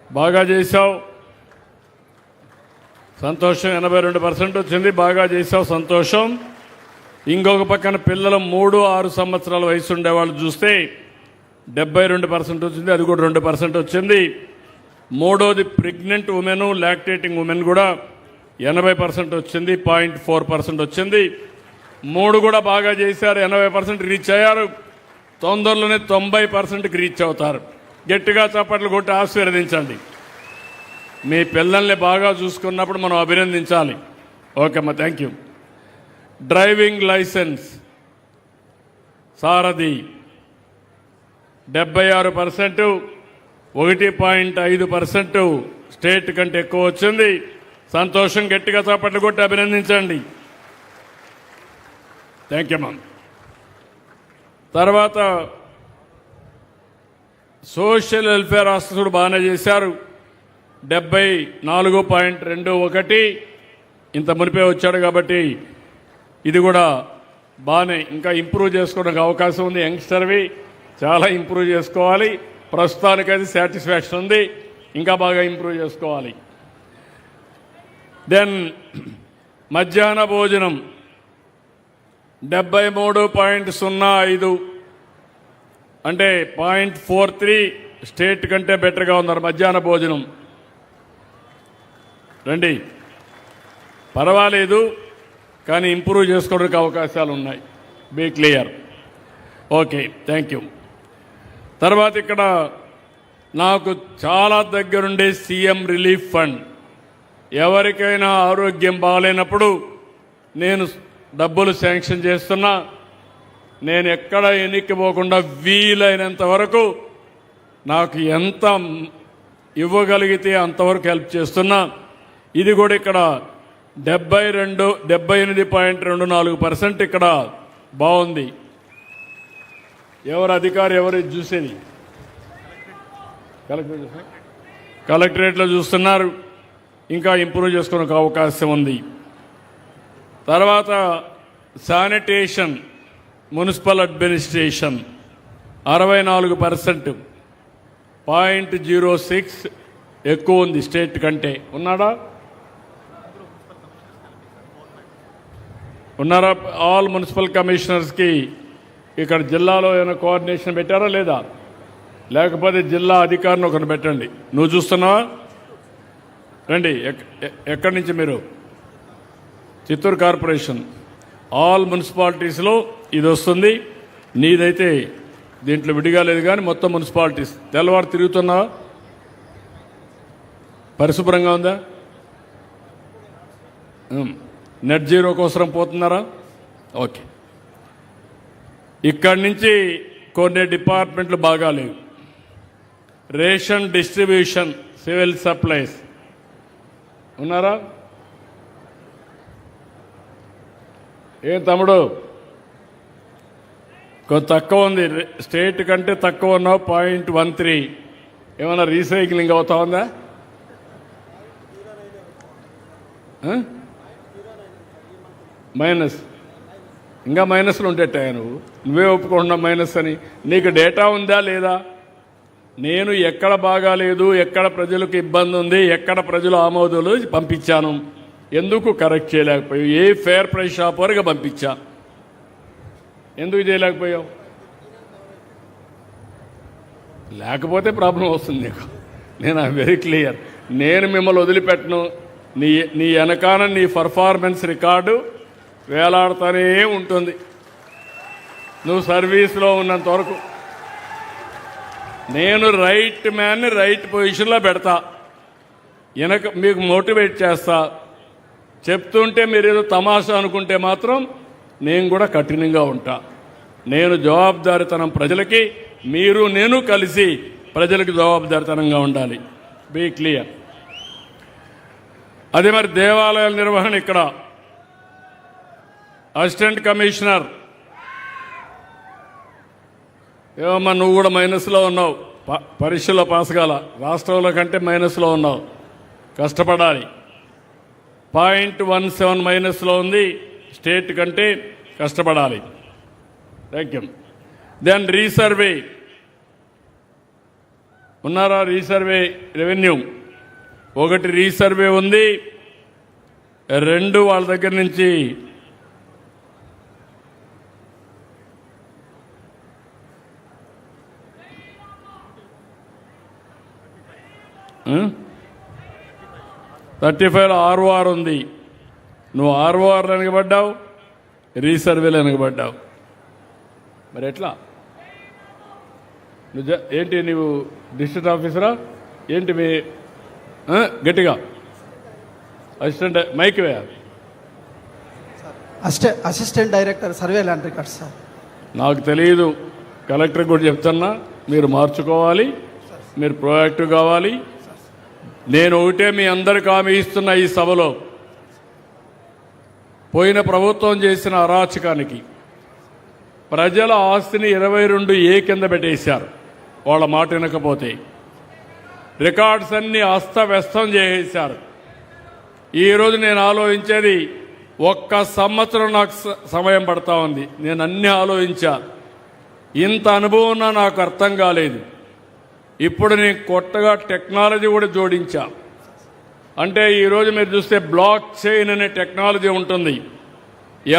బాగా చేశావు, సంతోషం. 82% వచ్చింది, బాగా చేశావు, సంతోషం. ఇంకొక పక్కన పిల్లలు 3-6 సంవత్సరాల వయసు ఉండేవాళ్ళు చూస్తే 72% వచ్చింది, అది కూడా 2% వచ్చింది. మూడోది ప్రెగ్నెంట్ ఉమెన్, లాక్టేటింగ్ ఉమెన్ కూడా 80% వచ్చింది, 0.4% వచ్చింది. 3 కూడా బాగా చేశారు, 80% రీచ్ అయ్యారు. తొందరలోనే 90%కి రీచ్ అవుతారు. గట్టిగా చప్పట్లు కొట్టి ఆశీర్వదించండి. మీ పిల్లల్ని బాగా చూసుకున్నప్పుడు మనం అభినందించాలి. ఓకే అమ్మా, thank you. Driving licence Sarathi 76%, 1.5% state కంటే ఎక్కువ వచ్చింది. సంతోషం, గట్టిగా చప్పట్లు కొట్టి అభినందించండి. Thank you ma'am. తర్వాత సోషల్ వెల్ఫేర్ ఆఫీసర్ బాగానే చేశారు. 74.21 ఇంత మునిపే వచ్చాడు కాబట్టి ఇది కూడా బాగానే ఇంకా ఇంప్రూవ్ చేసుకోవడానికి అవకాశం ఉంది. యంగ్స్టర్వి చాలా ఇంప్రూవ్ చేసుకోవాలి. ప్రస్తుతానికైతే సాటిస్ఫాక్షన్ ఉంది, ఇంకా బాగా ఇంప్రూవ్ చేసుకోవాలి. దెన్ మధ్యాహ్న భోజనం 73.05 అంటే 0.43 స్టేట్ కంటే బెటర్గా ఉన్నారు మధ్యాహ్న భోజనం. రండి, పర్వాలేదు కానీ ఇంప్రూవ్ చేసుకోవడానికి అవకాశాలు ఉన్నాయి. Be clear. Okay, thank you. తర్వాత ఇక్కడ నాకు చాలా దగ్గరుండే సీఎం రిలీఫ్ ఫండ్, ఎవరికైనా ఆరోగ్యం బాగాలేనప్పుడు నేను డబ్బులు శాంక్షన్ చేస్తున్నా. నేను ఎక్కడ ఎన్నికపోకుండా వీలైనంత వరకు నాకు ఎంత ఇవ్వగలిగితే అంతవరకు హెల్ప్ చేస్తున్నా. ఇది కూడా ఇక్కడ 78.24% ఇక్కడ బాగుంది. ఎవరు అధికారి, ఎవరు చూసేది? కలెక్టరేట్లో చూస్తున్నారు. ఇంకా ఇంప్రూవ్ చేసుకునే అవకాశం ఉంది. తర్వాత శానిటేషన్, మున్సిపల్ అడ్మినిస్ట్రేషన్ 64%, 0.06 ఎక్కువ ఉంది స్టేట్ కంటే. ఉన్నారా? ఆల్ మున్సిపల్ కమిషనర్స్కి ఇక్కడ జిల్లాలో ఏమైనా కోఆర్డినేషన్ పెట్టారా లేదా? లేకపోతే జిల్లా అధికారిని ఒకరిని పెట్టండి. నువ్వు చూస్తున్నావా? రండి. ఎక్కడి నుంచి మీరు? చిత్తూరు కార్పొరేషన్. ఆల్ మున్సిపాలిటీస్లో ఇది వస్తుంది. నీదైతే దీంట్లో విడిగా లేదు కానీ మొత్తం మున్సిపాలిటీస్. తెల్లవారు తిరుగుతున్నావా? పరిశుభ్రంగా ఉందా? నెట్ జీరో కోసం పోతున్నారా? ఓకే. ఇక్కడి నుంచి కొన్ని డిపార్ట్మెంట్లు బాగాలేవు. రేషన్ డిస్ట్రిబ్యూషన్, సివిల్ సప్లైస్ ఉన్నారా? ఏం తమ్ముడు, కొంత తక్కువ ఉంది. స్టేట్ కంటే తక్కువ ఉన్నావు. 0.13. ఏమన్నా రీసైక్లింగ్ అవుతా ఉందా? మైనస్. ఇంకా మైనస్లు ఉండేటాయా? నువ్వే ఒప్పుకుంటున్నా మైనస్ అని. నీకు డేటా ఉందా లేదా? నేను ఎక్కడ బాగాలేదు, ఎక్కడ ప్రజలకు ఇబ్బంది ఉంది, ఎక్కడ ప్రజలు ఆమోదాలు పంపించాను, ఎందుకు కరెక్ట్ చేయలేకపోయావు? ఏ ఫేర్ ప్రైస్ షాప్ వరకు పంపించా, ఎందుకు చేయలేకపోయావు? లేకపోతే ప్రాబ్లం వస్తుంది నీకు. నేను వెరీ క్లియర్. నేను మిమ్మల్ని వదిలిపెట్టను. నీ వెనకాన నీ పర్ఫార్మెన్స్ రికార్డు వేలాడుతూనే ఉంటుంది. నువ్వు సర్వీస్లో ఉన్నంత వరకు నేను రైట్ మ్యాన్ని రైట్ పొజిషన్లో పెడతా. మీకు మోటివేట్ చేస్తా. చెప్తుంటే మీరు ఏదో తమాషా అనుకుంటే మాత్రం నేను కూడా కఠినంగా ఉంటా. నేను జవాబుదారితనం ప్రజలకి, మీరు నేను కలిసి ప్రజలకు జవాబుదారితనంగా ఉండాలి. Be clear. అదే మరి దేవాలయాల నిర్వహణ ఇక్కడ అసిస్టెంట్ కమిషనర్. ఏమమ్మా నువ్వు కూడా మైనస్లో ఉన్నావు. పరీక్షలో పాస్ కాల, రాష్ట్రంలో కంటే మైనస్లో ఉన్నావు. కష్టపడాలి. 0.17 మైనస్లో ఉంది. స్టేట్ కంటే కష్టపడాలి. Thank you. దెన్ రీసర్వే ఉన్నారా? రీసర్వే రెవెన్యూ 1 రీసర్వే ఉంది. 2 వాళ్ళ దగ్గర నుంచి $35 ROR ఉంది. నువ్వు ROR వెనకబడ్డావు, రీసర్వేలు వెనకబడ్డావు. మరి ఎట్లా? ఏంటి నువ్వు డిస్ట్రిక్ట్ ఆఫీసరా ఏంటి? మీ గట్టిగా అసిస్టెంట్ మైక్ వే. Assistant director survey land records sir. నాకు తెలియదు. కలెక్టర్ కూడా చెప్తున్నా, మీరు మార్చుకోవాలి. మీరు ప్రొయాక్టివ్ కావాలి. నేను ఒకటే మీ అందరికి హామీ ఇస్తున్న ఈ సభలో, పోయిన ప్రభుత్వం చేసిన అరాచకానికి ప్రజల ఆస్తిని 22A కింద పెట్టేశారు. వాళ్ళ మాట వినకపోతే రికార్డ్స్ అన్ని అస్తవ్యస్తం చేసేశారు. ఈరోజు నేను ఆలోచించేది, ఒక్క సంవత్సరం నాకు సమయం పడతా ఉంది. నేను అన్ని ఆలోచించా, ఇంత అనుభవం నాకు అర్థం కాలేదు. ఇప్పుడు నేను కొత్తగా టెక్నాలజీ కూడా జోడించా. అంటే ఈరోజు మీరు చూస్తే బ్లాక్ చైన్ అనే టెక్నాలజీ ఉంటుంది.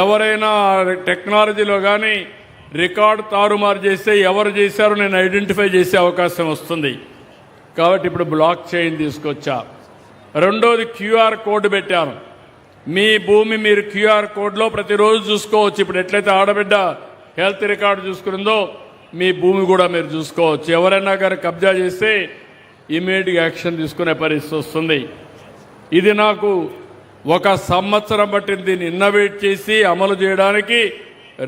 ఎవరైనా టెక్నాలజీలో కానీ రికార్డు తారుమారు చేస్తే ఎవరు చేశారో నేను ఐడెంటిఫై చేసే అవకాశం వస్తుంది. కాబట్టి ఇప్పుడు బ్లాక్ చైన్ తీసుకొచ్చా. రెండోది QR కోడ్ పెట్టాను. మీ భూమి మీరు QR కోడ్లో ప్రతిరోజు చూసుకోవచ్చు. ఇప్పుడు ఎట్లయితే ఆడబిడ్డ హెల్త్ రికార్డు చూసుకుందో మీ భూమి కూడా మీరు చూసుకోవచ్చు. ఎవరైనా గారు కబ్జా చేస్తే ఇమీడియట్ యాక్షన్ తీసుకునే పరిస్థితి వస్తుంది. ఇది నాకు 1 సంవత్సరం పట్టింది. దీన్ని ఇన్నోవేట్ చేసి అమలు చేయడానికి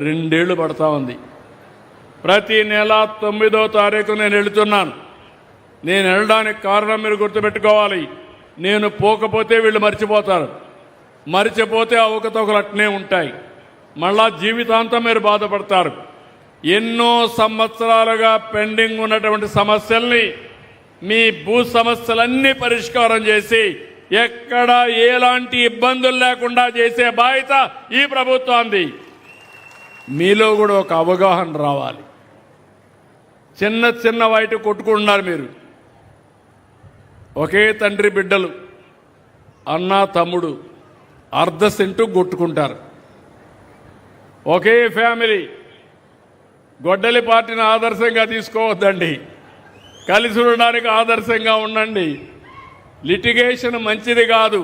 2 ఏళ్లు పడతా ఉంది. ప్రతి నెల 9వ తారీఖు నేను వెళుతున్నాను. నేను వెళ్ళడానికి కారణం మీరు గుర్తుపెట్టుకోవాలి. నేను పోకపోతే వీళ్ళు మర్చిపోతారు. మర్చిపోతే అవకతవకలు అట్నే ఉంటాయి. మళ్ళా జీవితాంతం మీరు బాధపడతారు. ఎన్నో సంవత్సరాలుగా పెండింగ్ ఉన్నటువంటి సమస్యల్ని, మీ భూ సమస్యలన్నీ పరిష్కారం చేసి ఎక్కడ ఎలాంటి ఇబ్బందులు లేకుండా చేసే బాధ్యత ఈ ప్రభుత్వానికి. మీలో కూడా ఒక అవగాహన రావాలి. చిన్న చిన్న వాటి కొట్టుకుంటున్నారు మీరు. ఒకే తండ్రి బిడ్డలు, అన్న తమ్ముడు, అర్ధ సెంటు కొట్టుకుంటారు. ఒకే ఫ్యామిలీ. గొడ్డలి పార్టీని ఆదర్శంగా తీసుకోవద్దండి. కలిసి ఉండడానికి ఆదర్శంగా ఉండండి. లిటిగేషన్ మంచిది కాదు.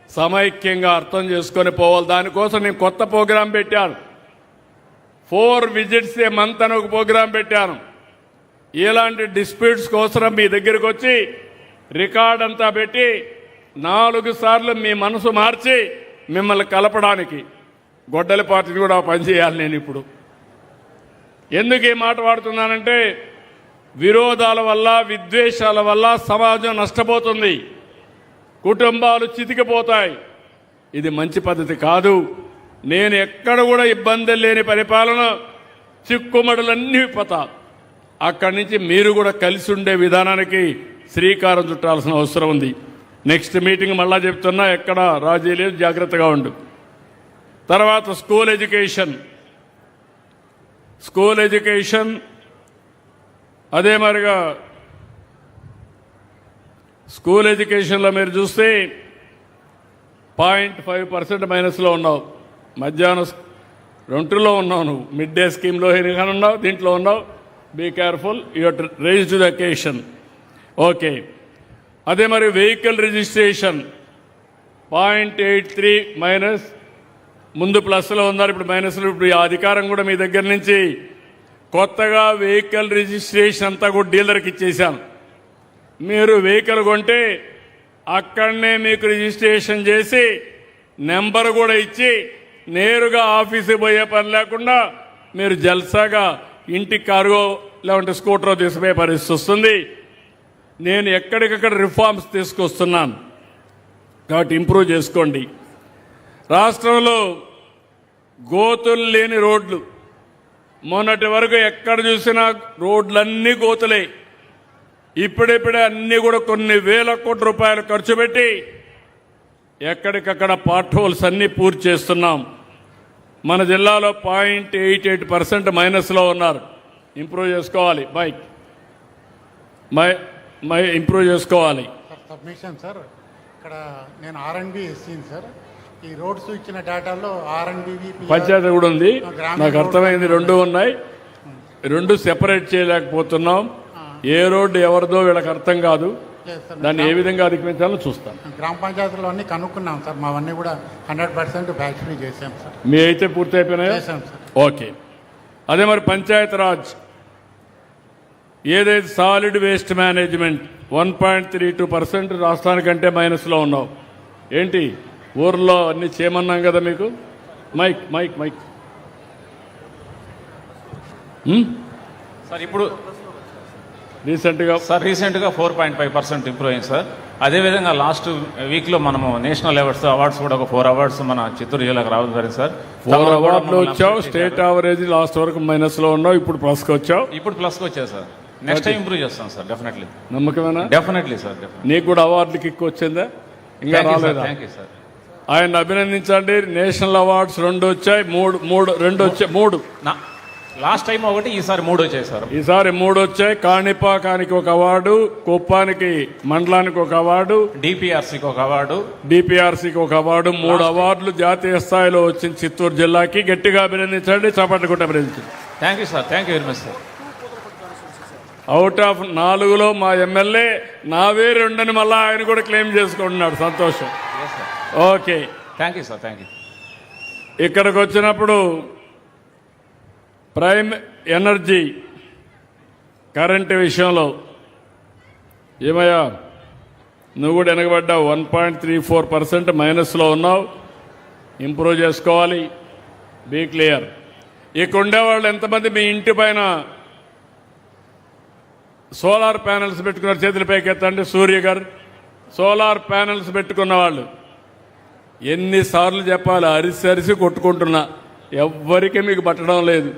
సమైక్యంగా అర్థం చేసుకొని పోవాలి. దానికోసం నేను కొత్త ప్రోగ్రాం పెట్టాను. 4 విజిట్స్ ఏ మంత్ అని ఒక ప్రోగ్రాం పెట్టాను. ఇలాంటి డిస్ప్యూట్స్ కోసం మీ దగ్గరికి వచ్చి రికార్డ్ అంతా పెట్టి 4 సార్లు మీ మనసు మార్చి మిమ్మల్ని కలపడానికి గొడ్డలి పార్టీని కూడా పనిచేయాలి. నేను ఇప్పుడు ఎందుకు ఈ మాట వాడుతున్నానంటే, విరోధాల వల్ల, విద్వేషాల వల్ల సమాజం నష్టపోతుంది. కుటుంబాలు చితికిపోతాయి. ఇది మంచి పద్ధతి కాదు. నేను ఎక్కడ కూడా ఇబ్బంది లేని పరిపాలన, చిక్కుమడులన్నీ పోతా. అక్కడి నుంచి మీరు కూడా కలిసి ఉండే విధానానికి శ్రీకారం చుట్టాల్సిన అవసరం ఉంది. నెక్స్ట్ మీటింగ్ మళ్ళా చెప్తున్నా, ఎక్కడ రాజీ లేదు, జాగ్రత్తగా ఉండు. తర్వాత స్కూల్ ఎడ్యుకేషన్ అదే మరిగా స్కూల్ ఎడ్యుకేషన్లో మీరు చూస్తే 0.5% మైనస్లో ఉన్నావు. మధ్యాహ్నం 2లో ఉన్నావు. నువ్వు మిడ్ డే స్కీమ్లో ఉన్నావు, దీంట్లో ఉన్నావు. Be careful, you rise to the occasion. Okay. అదే మరి వెహికల్ రిజిస్ట్రేషన్ 0.83 మైనస్. ముందు ప్లస్లో ఉన్నారు, ఇప్పుడు మైనస్లో. ఇప్పుడు ఆ అధికారం కూడా మీ దగ్గర నుంచి కొత్తగా వెహికల్ రిజిస్ట్రేషన్ అంతా కూడా డీలర్కి ఇచ్చేశాను. మీరు వెహికల్ కొంటే అక్కడనే మీకు రిజిస్ట్రేషన్ చేసి నెంబర్ కూడా ఇచ్చి నేరుగా ఆఫీసుకి పోయే పని లేకుండా మీరు జల్సాగా ఇంటి కారుగో లేకుంటే స్కూటరో తీసుకుపోయే పరిస్థితి వస్తుంది. నేను ఎక్కడికక్కడ రిఫార్మ్స్ తీసుకొస్తున్నాను. కాబట్టి ఇంప్రూవ్ చేసుకోండి. రాష్ట్రంలో గోతులు లేని రోడ్లు, మొన్నటి వరకు ఎక్కడ చూసినా రోడ్లన్నీ గోతులే. ఇప్పుడిప్పుడే అన్నీ కూడా కొన్ని వేల కోట్ల రూపాయలు ఖర్చు పెట్టి ఎక్కడికక్కడ పార్ట్ హోల్స్ అన్నీ పూర్తి చేస్తున్నాం. మన జిల్లాలో 0.88% మైనస్లో ఉన్నారు. ఇంప్రూవ్ చేసుకోవాలి. ఇంప్రూవ్ చేసుకోవాలి. సబ్మిషన్ సార్, ఇక్కడ నేను R&B ఇస్తాను సార్. ఈ రోడ్స్ ఇచ్చిన డేటాలో R&B పంచాయతీ కూడా ఉంది. నాకు అర్థమైంది. 2 ఉన్నాయి. 2 సెపరేట్ చేయలేకపోతున్నాం. ఏ రోడ్డు ఎవరిదో వీళ్ళకి అర్థం కాదు. దాన్ని ఏ విధంగా అధిగమించాలో చూస్తాం. గ్రామ పంచాయతీలో అన్ని కనుక్కున్నాం సార్. మావన్నీ కూడా 100% ఫ్యాక్టరీ చేసాం సార్. మీ అయితే పూర్తి అయిపోయినాయా? చేసాం సార్. ఓకే. అదే మరి పంచాయత్ రాజ్ ఏదైతే సాలిడ్ వేస్ట్ మేనేజ్మెంట్ 1.32% రాష్ట్రానికంటే మైనస్లో ఉన్నావు. ఏంటి ఊర్లో అన్ని చేయమన్నాం కదా మీకు. మైక్ మైక్ మైక్ సార్ ఇప్పుడు రీసెంట్గా సార్ రీసెంట్గా 4.5% ఇంప్రూవ్ అయింది సార్. అదేవిధంగా లాస్ట్ వీక్లో మనము నేషనల్ అవార్డ్స్ కూడా ఒక 4 అవార్డ్స్ మన చిత్తూరు జిల్లాకు రావడం జరిగింది సార్. 4 అవార్డులు వచ్చావు, స్టేట్ యావరేజ్ లాస్ట్ వరకు మైనస్లో ఉన్నావు, ఇప్పుడు ప్లస్కి వచ్చావు. ఇప్పుడు ప్లస్కి వచ్చాయి సార్. నెక్స్ట్ టైం ఇంప్రూవ్ చేస్తాం సార్, డెఫినెట్లీ. నమ్మకమేనా? Definitely sir. నీకు కూడా అవార్డులకి ఎక్కువ వచ్చిందా? ఇంకా రాలేదా? Thank you sir. ఆయన అభినందించండి. నేషనల్ అవార్డ్స్ 2 వచ్చాయి, 2 వచ్చాయి, 3 లాస్ట్ టైం ఒకటి, ఈసారి 3 వచ్చాయి సార్. ఈసారి 3 వచ్చాయి. కాణిపాకానికి ఒక అవార్డు, కుప్పానికి మండలానికి ఒక అవార్డు, డిపిఆర్సీకి ఒక అవార్డు, డిపిఆర్సీకి ఒక అవార్డు, 3 అవార్డులు జాతీయ స్థాయిలో వచ్చింది చిత్తూరు జిల్లాకి. గట్టిగా అభినందించండి, చప్పట్లు కొట్టి అభినందించండి. Thank you sir. Thank you very much sir. Out of 4లో మా ఎమ్మెల్యే నావే 2 అని మళ్ళా ఆయన కూడా క్లెయిమ్ చేసుకుంటున్నాడు. సంతోషం. Okay, thank you sir. Thank you. ఇక్కడికి వచ్చినప్పుడు ప్రైమ్ ఎనర్జీ కరెంటు విషయంలో ఏమయ్యా, నువ్వు కూడా వెనకబడ్డావు. 1.34% మైనస్లో ఉన్నావు. ఇంప్రూవ్ చేసుకోవాలి. Be clear. ఇక ఉండేవాళ్ళు ఎంతమంది మీ ఇంటి పైన సోలార్ ప్యానెల్స్ పెట్టుకున్నారు? చేతుల పైకి ఎత్తండి. సూర్య గారు, సోలార్ ప్యానెల్స్ పెట్టుకున్న వాళ్ళు ఎన్నిసార్లు చెప్పాలి? అరిసి కొట్టుకుంటున్నా, ఎవ్వరికీ మీకు పట్టడం లేదు.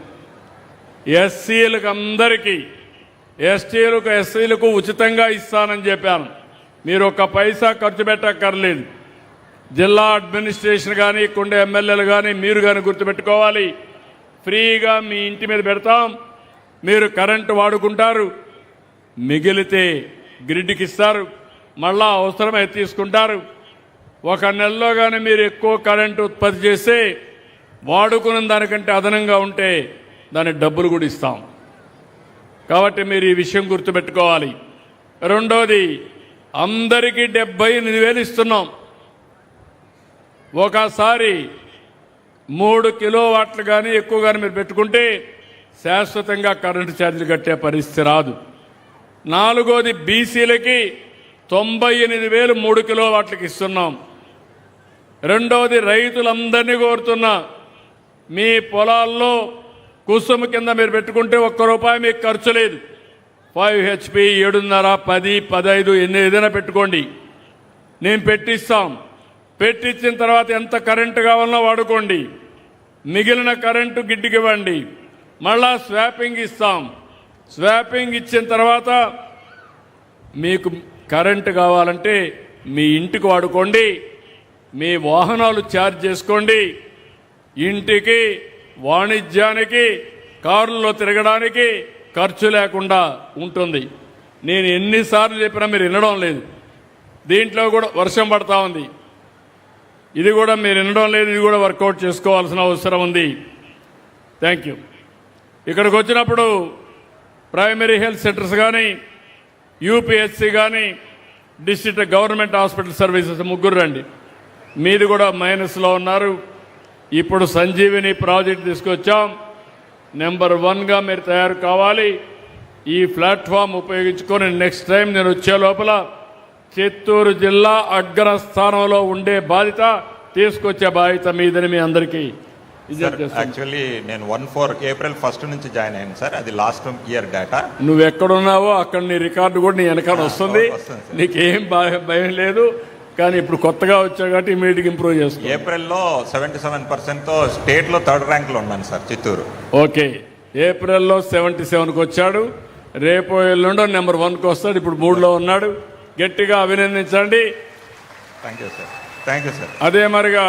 ఎస్సీలకు అందరికీ, ఎస్టీలకు ఎస్సీలకు ఉచితంగా ఇస్తానని చెప్పాను. మీరు 1 పైసా ఖర్చు పెట్టక్కర్లేదు. జిల్లా అడ్మినిస్ట్రేషన్ కానీ, ఇక్కడ ఎమ్మెల్యేలు కానీ, మీరు కానీ గుర్తుపెట్టుకోవాలి, ఫ్రీగా మీ ఇంటి మీద పెడతాం. మీరు కరెంటు వాడుకుంటారు, మిగిలితే గ్రిడ్కి ఇస్తారు, మళ్ళా అవసరమై తీసుకుంటారు. 1 నెలలో కానీ మీరు ఎక్కువ కరెంటు ఉత్పత్తి చేస్తే, వాడుకున్న దానికంటే అదనంగా ఉంటే దాని డబ్బులు కూడా ఇస్తాం. కాబట్టి మీరు ఈ విషయం గుర్తుపెట్టుకోవాలి. రెండోది, అందరికీ 78,000 ఇస్తున్నాం. ఒకసారి 3 కిలోవాట్లు కానీ ఎక్కువ కానీ మీరు పెట్టుకుంటే శాశ్వతంగా కరెంటు ఛార్జీలు కట్టే పరిస్థితి రాదు. 4వది, బీసీలకి 98,000 3 కిలోవాట్లకి ఇస్తున్నాం. రెండవది, రైతులందరినీ కోరుతున్నా, మీ పొలాల్లో కుసుమ కింద మీరు పెట్టుకుంటే 1 రూపాయి మీకు ఖర్చు లేదు. 5 HP, 7.5, 10, 15 ఎన్ని ఏదైనా పెట్టుకోండి, నేను పెట్టిస్తాం. పెట్టించిన తర్వాత ఎంత కరెంటు కావాలన్నా వాడుకోండి, మిగిలిన కరెంటు గిడ్డికి ఇవ్వండి. మళ్ళా స్వాపింగ్ ఇస్తాం. స్వాపింగ్ ఇచ్చిన తర్వాత మీకు కరెంటు కావాలంటే మీ ఇంటికి వాడుకోండి, మీ వాహనాలు ఛార్జ్ చేసుకోండి. ఇంటికి, వాణిజ్యానికి, కారుల్లో తిరగడానికి ఖర్చు లేకుండా ఉంటుంది. నేను ఎన్నిసార్లు చెప్పినా మీరు వినడం లేదు. దీంట్లో కూడా వర్షం పడతా ఉంది, ఇది కూడా మీరు వినడం లేదు. ఇది కూడా వర్కౌట్ చేసుకోవాల్సిన అవసరం ఉంది. Thank you. ఇక్కడికి వచ్చినప్పుడు ప్రైమరీ హెల్త్ సెంటర్స్ కానీ, యూపీహెచ్సి కానీ, డిస్ట్రిక్ట్ గవర్నమెంట్ హాస్పిటల్ సర్వీసెస్ 3 రండి. మీది కూడా మైనస్లో ఉన్నారు. ఇప్పుడు సంజీవిని ప్రాజెక్ట్ తీసుకొచ్చాం. నెంబర్ 1గా మీరు తయారు కావాలి. ఈ ప్లాట్ఫామ్ ఉపయోగించుకొని నెక్స్ట్ టైం నేను వచ్చే లోపల చిత్తూరు జిల్లా అగ్రస్థానంలో ఉండే బాధ్యత, తీసుకొచ్చే బాధ్యత మీదని మీ అందరికీ. యాక్చువల్లీ నేను ఏప్రిల్ 1 నుంచి జాయిన్ అయ్యాను సార్. అది లాస్ట్ ఇయర్ డేటా. నువ్వు ఎక్కడున్నావో అక్కడ నీ రికార్డు కూడా నీ వెనకాల వస్తుంది. నీకేం భయం లేదు. కానీ ఇప్పుడు కొత్తగా వచ్చావు కాబట్టి ఇమీడియట్గా ఇంప్రూవ్ చేసుకో. ఏప్రిల్లో 77%తో స్టేట్లో 3rd ర్యాంక్లో ఉన్నాను సార్ చిత్తూరు. ఓకే, ఏప్రిల్లో 77కి వచ్చాడు. రేపు ఎల్లుండో నెంబర్ 1కి వస్తాడు. ఇప్పుడు 3లో ఉన్నాడు. గట్టిగా అభినందించండి. Thank you sir. Thank you sir. అదే మరిగా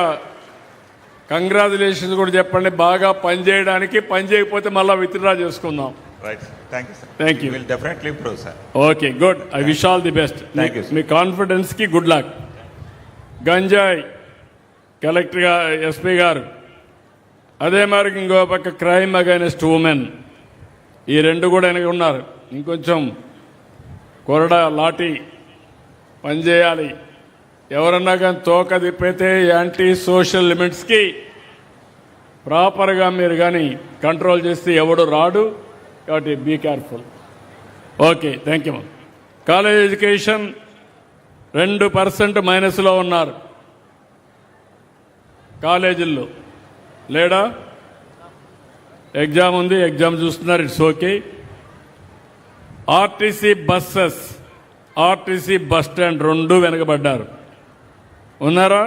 కంగ్రాచులేషన్స్ కూడా చెప్పండి. బాగా పనిచేయడానికి, పని చేయకపోతే మళ్ళీ విత్డ్రా చేసుకుందాం. Right. Thank you sir. Thank you. Will definitely improve sir. Okay, good. I wish all the best. Thank you. మీ కాన్ఫిడెన్స్కి గుడ్ లక్. గంజాయి కలెక్టర్ ఎస్పీ గారు, అదే మరి ఇంకో పక్క క్రైమ్ అగైనెస్ట్ ఉమెన్, ఈ 2 కూడా వెనక ఉన్నారు. ఇంకొంచెం కొరడా లాఠీ పనిచేయాలి. ఎవరన్నా కానీ తోక తిప్పితే యాంటీ సోషల్ లిమిట్స్కి ప్రాపర్గా మీరు కానీ కంట్రోల్ చేస్తే ఎవడు రాడు. కాబట్టి be careful. Okay, thank you. College education 2% మైనస్లో ఉన్నారు. కాలేజీల్లో లేడా? ఎగ్జామ్ ఉంది, ఎగ్జామ్ చూస్తున్నారు. It's okay. RTC buses, RTC bus stand రెండు వెనకబడ్డారు. ఉన్నారా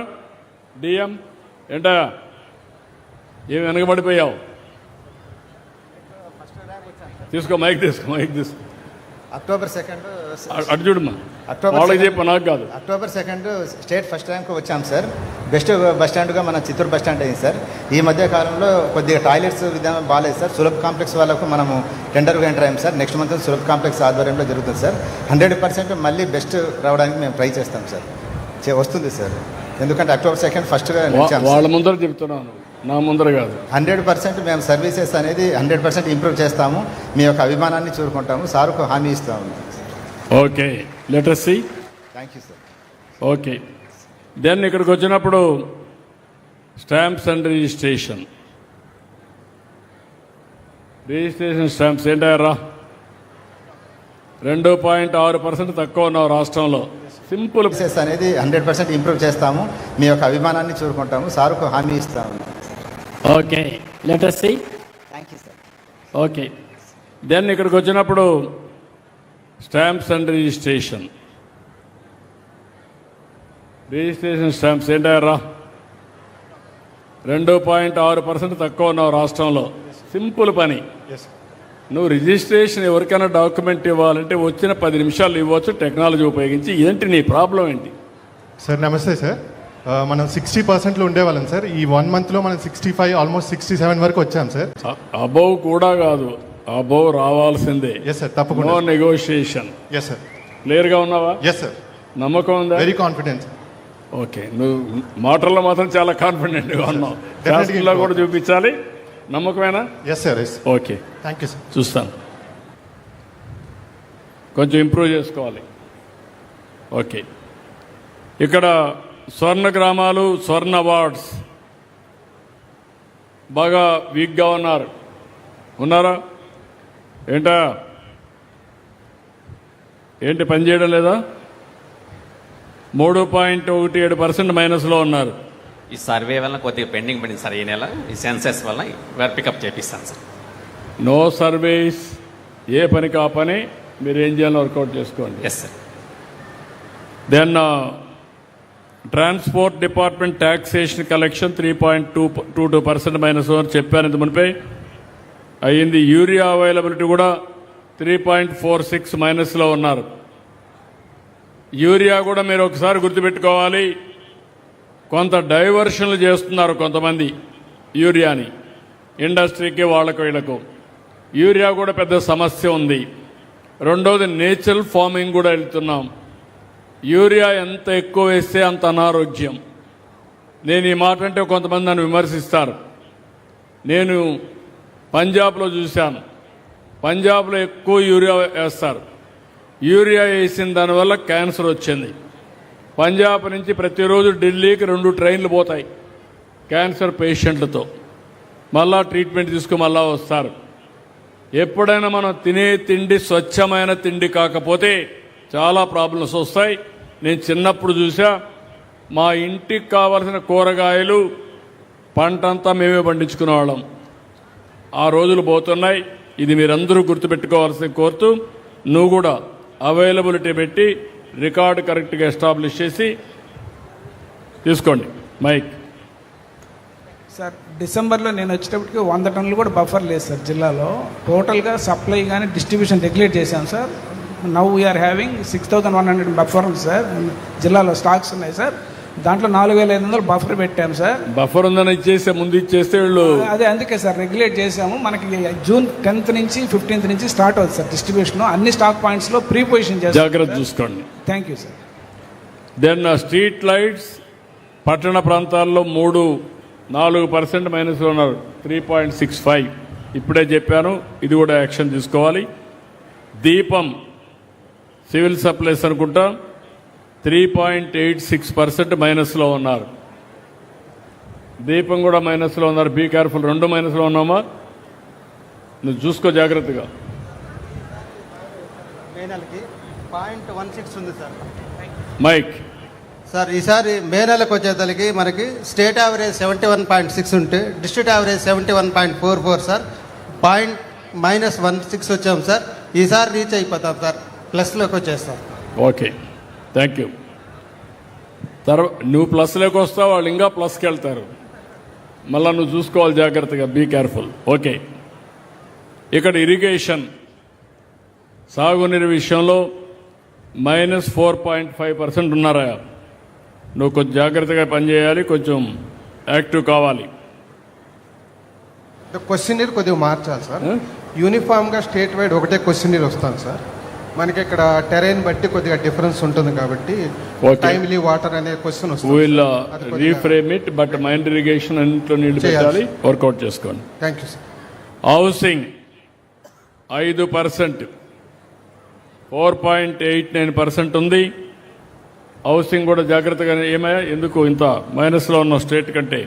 డిఎం? ఏంటా ఏం వెనకబడిపోయావు? తీసుకో మైక్ తీసుకో. అక్టోబర్ 2 అటు చూడమ్మా, అక్టోబర్ వాళ్ళకి 2 చెప్పు, నాకు కాదు. అక్టోబర్ 2 స్టేట్ ఫస్ట్ ర్యాంక్ వచ్చాం సార్. బెస్ట్ బస్ స్టాండ్గా మన చిత్తూరు బస్ స్టాండ్ అయింది సార్. ఈ మధ్య కాలంలో కొద్దిగా టాయిలెట్స్ విధానం బాగాలేదు సార్. సులభ్ కాంప్లెక్స్ వాళ్ళకు మనము టెండర్గా ఎంటర్ అయ్యాం sir. Next month Sulabh complex ఆధ్వర్యంలో జరుగుతుంది సార్. 100% మళ్ళీ బెస్ట్ రావడానికి మేము ట్రై చేస్తాం సార్. వస్తుంది సార్, ఎందుకంటే అక్టోబర్ 2 ఫస్ట్గా వాళ్ళ ముందర చెప్తున్నాను, నా ముందర కాదు. 100% మేము సర్వీసెస్ అనేది 100% ఇంప్రూవ్ చేస్తాము. మీ యొక్క అభిమానాన్ని చూరుకుంటాము. సార్కు హామీ ఇస్తాము. Okay, let us see. Thank you sir. Okay, then ఇక్కడికి వచ్చినప్పుడు స్టాంప్స్ అండ్ రిజిస్ట్రేషన్ స్టాంప్స్ ఏంటారా? 2.6% తక్కువ ఉన్నావు రాష్ట్రంలో. సింపుల్ సర్వీసెస్ అనేది 100% ఇంప్రూవ్ చేస్తాము. మీ యొక్క అభిమానాన్ని చూరుకుంటాము. సార్కు హామీ ఇస్తాము. Okay, let us see. Thank you sir. Okay, then ఇక్కడికి వచ్చినప్పుడు స్టాంప్స్ అండ్ రిజిస్ట్రేషన్ స్టాంప్స్ ఏంటారా? 2.6% తక్కువ ఉన్నావు రాష్ట్రంలో. సింపుల్ పని. నువ్వు రిజిస్ట్రేషన్ ఎవరికైనా డాక్యుమెంట్ ఇవ్వాలంటే వచ్చిన 10 నిమిషాలు ఇవ్వచ్చు టెక్నాలజీ ఉపయోగించి. ఏంటి నీ ప్రాబ్లం ఏంటి? సార్ నమస్తే సార్. మనం 60%లో ఉండేవాళ్ళం సార్. ఈ 1 మంత్లో మనం 65 ఆల్మోస్ట్ 67 వరకు వచ్చాం సార్. అబౌవ్ కూడా కాదు, అబౌవ్ రావాల్సిందే. ఎస్ సార్, తప్పకుండా. No negotiation. Yes sir. క్లియర్గా ఉన్నావా? Yes sir. నమ్మకం ఉందా? Very confidence. ఓకే, నువ్వు మాటల్లో మాత్రం చాలా కాన్ఫిడెంట్గా ఉన్నావు. క్లాసుల్లో కూడా చూపించాలి. నమ్మకమేనా? Yes sir. Yes. Okay, thank you sir. చూస్తాను. కొంచెం ఇంప్రూవ్ చేసుకోవాలి. ఓకే, ఇక్కడ స్వర్ణ గ్రామాలు, స్వర్ణ అవార్డ్స్ బాగా వీక్గా ఉన్నారా? ఏంటి పని చేయడం లేదా? 3.17% మైనస్లో ఉన్నారు. ఈ సర్వే వల్ల కొద్దిగా పెండింగ్ పడింది సార్. ఈ నెల ఈ సెన్సెస్ వల్ల పికప్ చేపిస్తాను సార్. నో సర్వీస్, ఏ పనికి ఆ పని మీరు ఏం చేయాలో వర్కౌట్ చేసుకోండి. Yes sir. Then transport department taxation collection 3.22% minus అని చెప్పాను ఇంత మునిపై అయ్యింది. యూరియా అవైలబిలిటీ కూడా 3.46 మైనస్లో ఉన్నారు. యూరియా కూడా మీరు ఒకసారి గుర్తుపెట్టుకోవాలి, కొంత డైవర్షన్లు చేస్తున్నారు కొంతమంది యూరియాని, ఇండస్ట్రీకి వీళ్ళకు. యూరియా కూడా పెద్ద సమస్య ఉంది. రెండోది నేచురల్ ఫార్మింగ్ కూడా వెళ్తున్నాం. యూరియా ఎంత ఎక్కువ వేస్తే అంత అనారోగ్యం. నేను ఈ మాట అంటే కొంతమంది నన్ను విమర్శిస్తారు. నేను పంజాబ్లో చూశాను, పంజాబ్లో ఎక్కువ యూరియా వేస్తారు. యూరియా వేసిన దానివల్ల క్యాన్సర్ వచ్చింది. పంజాబ్ నుంచి ప్రతిరోజు ఢిల్లీకి 2 ట్రైన్లు పోతాయి క్యాన్సర్ పేషెంట్లతో. మళ్ళా ట్రీట్మెంట్ తీసుకుని మళ్ళా వస్తారు. ఎప్పుడైనా మనం తినే తిండి స్వచ్ఛమైన తిండి కాకపోతే చాలా ప్రాబ్లమ్స్ వస్తాయి. నేను చిన్నప్పుడు చూసా, మా ఇంటికి కావలసిన కూరగాయలు పంటంతా మేమే పండించుకునేవాళ్ళం. ఆ రోజులు పోతున్నాయి. ఇది మీరందరూ గుర్తుపెట్టుకోవాల్సి కోరుతూ, నువ్వు కూడా అవైలబిలిటీ పెట్టి రికార్డు కరెక్ట్గా ఎస్టాబ్లిష్ చేసి తీసుకోండి. మైక్ సార్, డిసెంబర్లో నేను వచ్చేటప్పటికి 100 టన్నులు కూడా బఫర్ లేదు సార్ జిల్లాలో. టోటల్గా సప్లై కానీ డిస్ట్రిబ్యూషన్ రెగ్యులేట్ చేశాం sir. Now we are having 6100 buffer ఉంది సార్. జిల్లాలో స్టాక్స్ ఉన్నాయి సార్. దాంట్లో 4500 బఫర్ పెట్టాం సార్. బఫర్ ఉందని ఇచ్చేస్తే ముందు ఇచ్చేస్తే వీళ్ళు అదే అందుకే సార్ రెగ్యులేట్ చేసాము. మనకి జూన్ 10th నుంచి 15th నుంచి స్టార్ట్ అవుతుంది సార్ డిస్ట్రిబ్యూషన్. అన్ని స్టాక్ పాయింట్స్లో ప్రీ పొజిషన్ చేస్తాం. జాగ్రత్త చూసుకోండి. Thank you sir. Then street lights పట్టణ ప్రాంతాల్లో 4% మైనస్లో ఉన్నారు. 3.65 ఇప్పుడే చెప్పాను, ఇది కూడా యాక్షన్ తీసుకోవాలి. దీపం సివిల్ సప్లైస్ అనుకుంటా 3.86% మైనస్లో ఉన్నారు. దీపం కూడా మైనస్లో ఉన్నారు. Be careful. 2 మైనస్లో ఉన్నామా? నువ్వు చూసుకో జాగ్రత్తగా. మే నెలకి 0.16 ఉంది సార్. మైక్ సార్ ఈసారి మే నెలకు వచ్చేసరికి మనకి స్టేట్ యావరేజ్ 71.6 ఉంటే డిస్ట్రిక్ట్ యావరేజ్ 71.44 సార్. -16 వచ్చాం సార్. ఈసారి రీచ్ అయిపోతాం సార్, ప్లస్లోకి వచ్చేస్తాం. Okay, thank you. నువ్వు ప్లస్లోకి వస్తావు, వాళ్ళు ఇంకా ప్లస్కి వెళ్తారు. మళ్ళీ నువ్వు చూసుకోవాలి జాగ్రత్తగా, బీ కేర్ఫుల్. ఓకే, ఇక్కడ ఇరిగేషన్ సాగునీరు విషయంలో -4.5% ఉన్నారా? నువ్వు కొంచెం జాగ్రత్తగా పనిచేయాలి, కొంచెం యాక్టివ్ కావాలి. క్వశ్చనీర్ కొద్దిగా మార్చాలి సార్. యూనిఫామ్గా స్టేట్ వైడ్ ఒకటే క్వశ్చనీర్ వస్తాను సార్. మనకి ఇక్కడ టెరైన్ బట్టి కొద్దిగా డిఫరెన్స్ ఉంటుంది కాబట్టి టైమ్లీ వాటర్ అనే క్వశ్చన్ వస్తుంది. Will reframe it, but mind irrigation అన్నింటిలో నీళ్లు పెట్టాలి, వర్కౌట్ చేసుకోండి. Thank you sir. హౌసింగ్ 5%, 4.89% ఉంది. హౌసింగ్ కూడా జాగ్రత్తగా ఏమయ్యా, ఎందుకు ఇంత మైనస్లో ఉన్న స్టేట్ కంటే?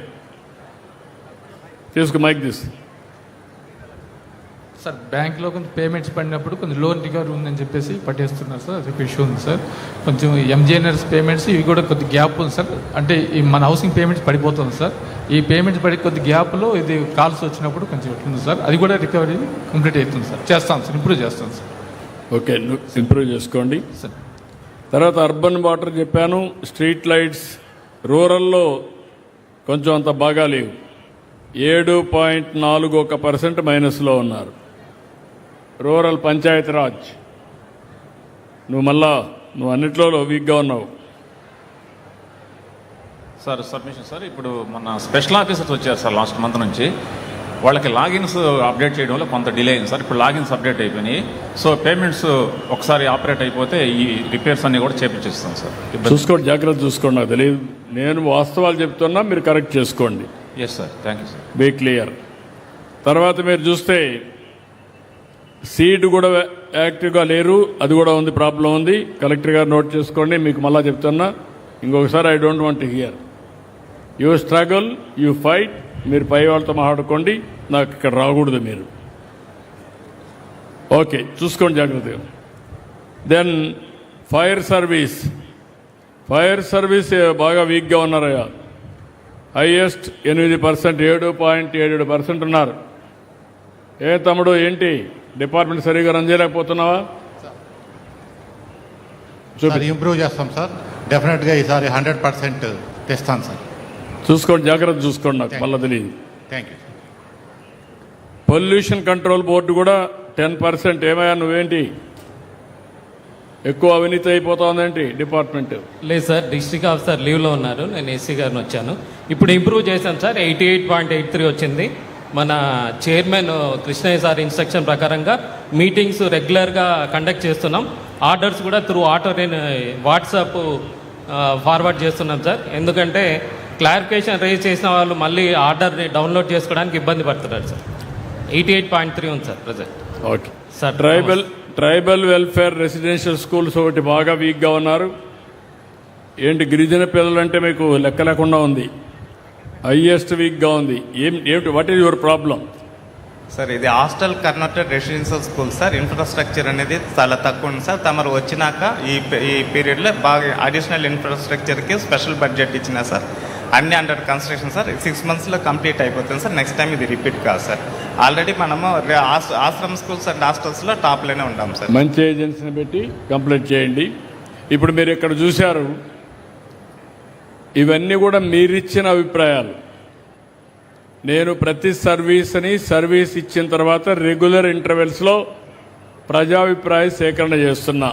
తీసుకు మైక్ తీసు సార్. బ్యాంక్లో కొంచెం పేమెంట్స్ పడినప్పుడు కొంచెం లోన్ రికవరీ ఉందని చెప్పేసి పట్టేస్తున్నారు సార్, అది ఇష్యూ ఉంది సార్. కొంచెం ఎంజీఎన్ఆర్స్ పేమెంట్స్ ఇవి కూడా కొద్ది గ్యాప్ ఉంది సార్. అంటే ఈ మన హౌసింగ్ పేమెంట్స్ పడిపోతుంది సార్. ఈ పేమెంట్స్ పడి కొద్ది గ్యాప్లో ఇది కాల్స్ వచ్చినప్పుడు కొంచెం ఎట్లుంది సార్, అది కూడా రికవరీ కంప్లీట్ అవుతుంది సార్. చేస్తాం సార్, ఇంప్రూవ్ చేస్తాం సార్. ఓకే, ఇంప్రూవ్ చేసుకోండి సార్. తర్వాత అర్బన్ వాటర్ చెప్పాను, స్ట్రీట్ లైట్స్ రూరల్లో కొంచెం అంత బాగా లేవు. 7.41% మైనస్లో ఉన్నారు. రూరల్ పంచాయతీరాజ్ నువ్వు అన్నిట్లో వీక్గా ఉన్నావు సార్. సబ్మిషన్ సార్, ఇప్పుడు మన స్పెషల్ ఆఫీసర్స్ వచ్చారు సార్ లాస్ట్ మంత్ నుంచి. వాళ్ళకి లాగిన్స్ అప్డేట్ చేయడంలో కొంత డిలే అయింది సార్. ఇప్పుడు లాగిన్స్ అప్డేట్ అయిపోయినాయి. సో పేమెంట్స్ ఒకసారి ఆపరేట్ అయిపోతే ఈ రిపేర్స్ అన్ని కూడా చేపించేస్తాం సార్. చూసుకోండి, జాగ్రత్త చూసుకోండి. నాకు తెలియదు, నేను వాస్తవాలు చెప్తున్నా, మీరు కరెక్ట్ చేసుకోండి. Yes sir, thank you sir. Be clear. తర్వాత మీరు చూస్తే సీడ్ కూడా యాక్టివ్గా లేరు, అది కూడా ఉంది, ప్రాబ్లం ఉంది. కలెక్టర్ గారు నోట్ చేసుకోండి. మీకు మళ్ళా చెప్తున్నా, ఇంకొకసారి I don't want to hear. You struggle, you fight. మీరు పై వాళ్ళతో మాట్లాడుకోండి, నాకు ఇక్కడ రాకూడదు మీరు. ఓకే, చూసుకోండి జాగ్రత్తగా. దెన్ ఫైర్ సర్వీస్ బాగా వీక్గా ఉన్నారయ్యా. హైయెస్ట్ 8%, 7.77% ఉన్నారు. ఏ తమ్ముడు, ఏంటి డిపార్ట్మెంట్ సరిగా రన్ చేయలేకపోతున్నావా? ఇంప్రూవ్ చేస్తాం సార్. డెఫినెట్గా ఈసారి 100% తెస్తాను సార్. చూసుకోండి, జాగ్రత్త చూసుకోండి, నాకు మళ్ళీ తెలియదు. Thank you. Pollution control board కూడా 10%. ఏమయ్యా, నువ్వేంటి ఎక్కువ అవినీతి అయిపోతుందేంటి డిపార్ట్మెంట్? లేదు సార్, డిస్ట్రిక్ట్ ఆఫీసర్ లీవ్లో ఉన్నారు, నేను ఏసీ గారిని వచ్చాను. ఇప్పుడు ఇంప్రూవ్ చేశాం సార్, 88.83 వచ్చింది. మన చైర్మన్ కృష్ణయ్య సార్ ఇన్స్ట్రక్షన్ ప్రకారంగా మీటింగ్స్ రెగ్యులర్గా కండక్ట్ చేస్తున్నాం. ఆర్డర్స్ కూడా త్రూ వాట్సాప్ ఫార్వర్డ్ చేస్తున్నాం సార్. ఎందుకంటే క్లారిఫికేషన్ రేజ్ చేసిన వాళ్ళు మళ్ళీ ఆర్డర్ని డౌన్లోడ్ చేసుకోవడానికి ఇబ్బంది పడుతున్నారు సార్. 88.3 ఉంది sir present. Okay sir. Tribal welfare residential schools ఒకటి బాగా వీక్గా ఉన్నారు. ఏంటి గిరిజన పిల్లలంటే మీకు లెక్క లేకుండా ఉంది. హైయెస్ట్ వీక్గా ఉంది. ఏమిటి, what is your problem? Sir, ఇది hostel converted residential school sir. Infrastructure అనేది చాలా తక్కువ ఉంది సార్. తమరు వచ్చినాక ఈ పీరియడ్లో బాగా అడిషనల్ ఇన్ఫ్రాస్ట్రక్చర్కి స్పెషల్ బడ్జెట్ ఇచ్చిన సార్. అన్ని అండర్ కన్స్ట్రక్షన్ సార్. 6 monthsలో కంప్లీట్ అయిపోతుంది సార్. నెక్స్ట్ టైం ఇది రిపీట్ కాదు సార్. ఆల్రెడీ మనము ఆశ్రమ్ స్కూల్స్ అండ్ హాస్టల్స్లో టాప్లోనే ఉంటాం సార్. మంచి ఏజెన్సీని పెట్టి కంప్లీట్ చేయండి. ఇప్పుడు మీరు ఇక్కడ చూశారు, ఇవన్నీ కూడా మీరిచ్చిన అభిప్రాయాలు. నేను ప్రతి సర్వీస్ ఇచ్చిన తర్వాత రెగ్యులర్ ఇంటర్వెల్స్లో ప్రజాభిప్రాయ సేకరణ చేస్తున్నా.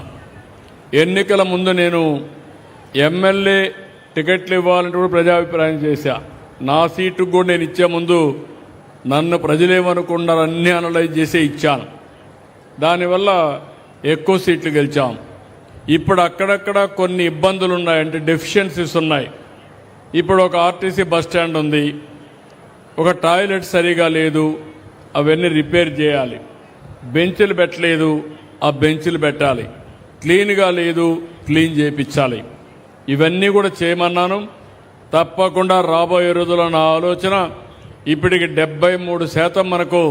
ఎన్నికల ముందు నేను ఎమ్మెల్యే టికెట్లు ఇవ్వాలంటే కూడా ప్రజాభిప్రాయం చేశా. నా సీటుకు కూడా నేను ఇచ్చే ముందు నన్ను ప్రజలేమనుకున్నారు అన్నీ అనలైజ్ చేసే ఇచ్చాను. దానివల్ల ఎక్కువ సీట్లు గెలిచాం. ఇప్పుడు అక్కడక్కడ కొన్ని ఇబ్బందులు ఉన్నాయి, అంటే డెఫిషియన్సీస్ ఉన్నాయి. ఇప్పుడు ఒక ఆర్టీసీ బస్ స్టాండ్ ఉంది, ఒక టాయిలెట్ సరిగా లేదు, అవన్నీ రిపేర్ చేయాలి. బెంచ్లు పెట్టలేదు, ఆ బెంచ్లు పెట్టాలి. క్లీన్గా లేదు, క్లీన్ చేయించాలి. ఇవన్నీ కూడా చేయమన్నాను. తప్పకుండా రాబోయే రోజుల్లో నా ఆలోచన, ఇప్పటికి 73% మనకు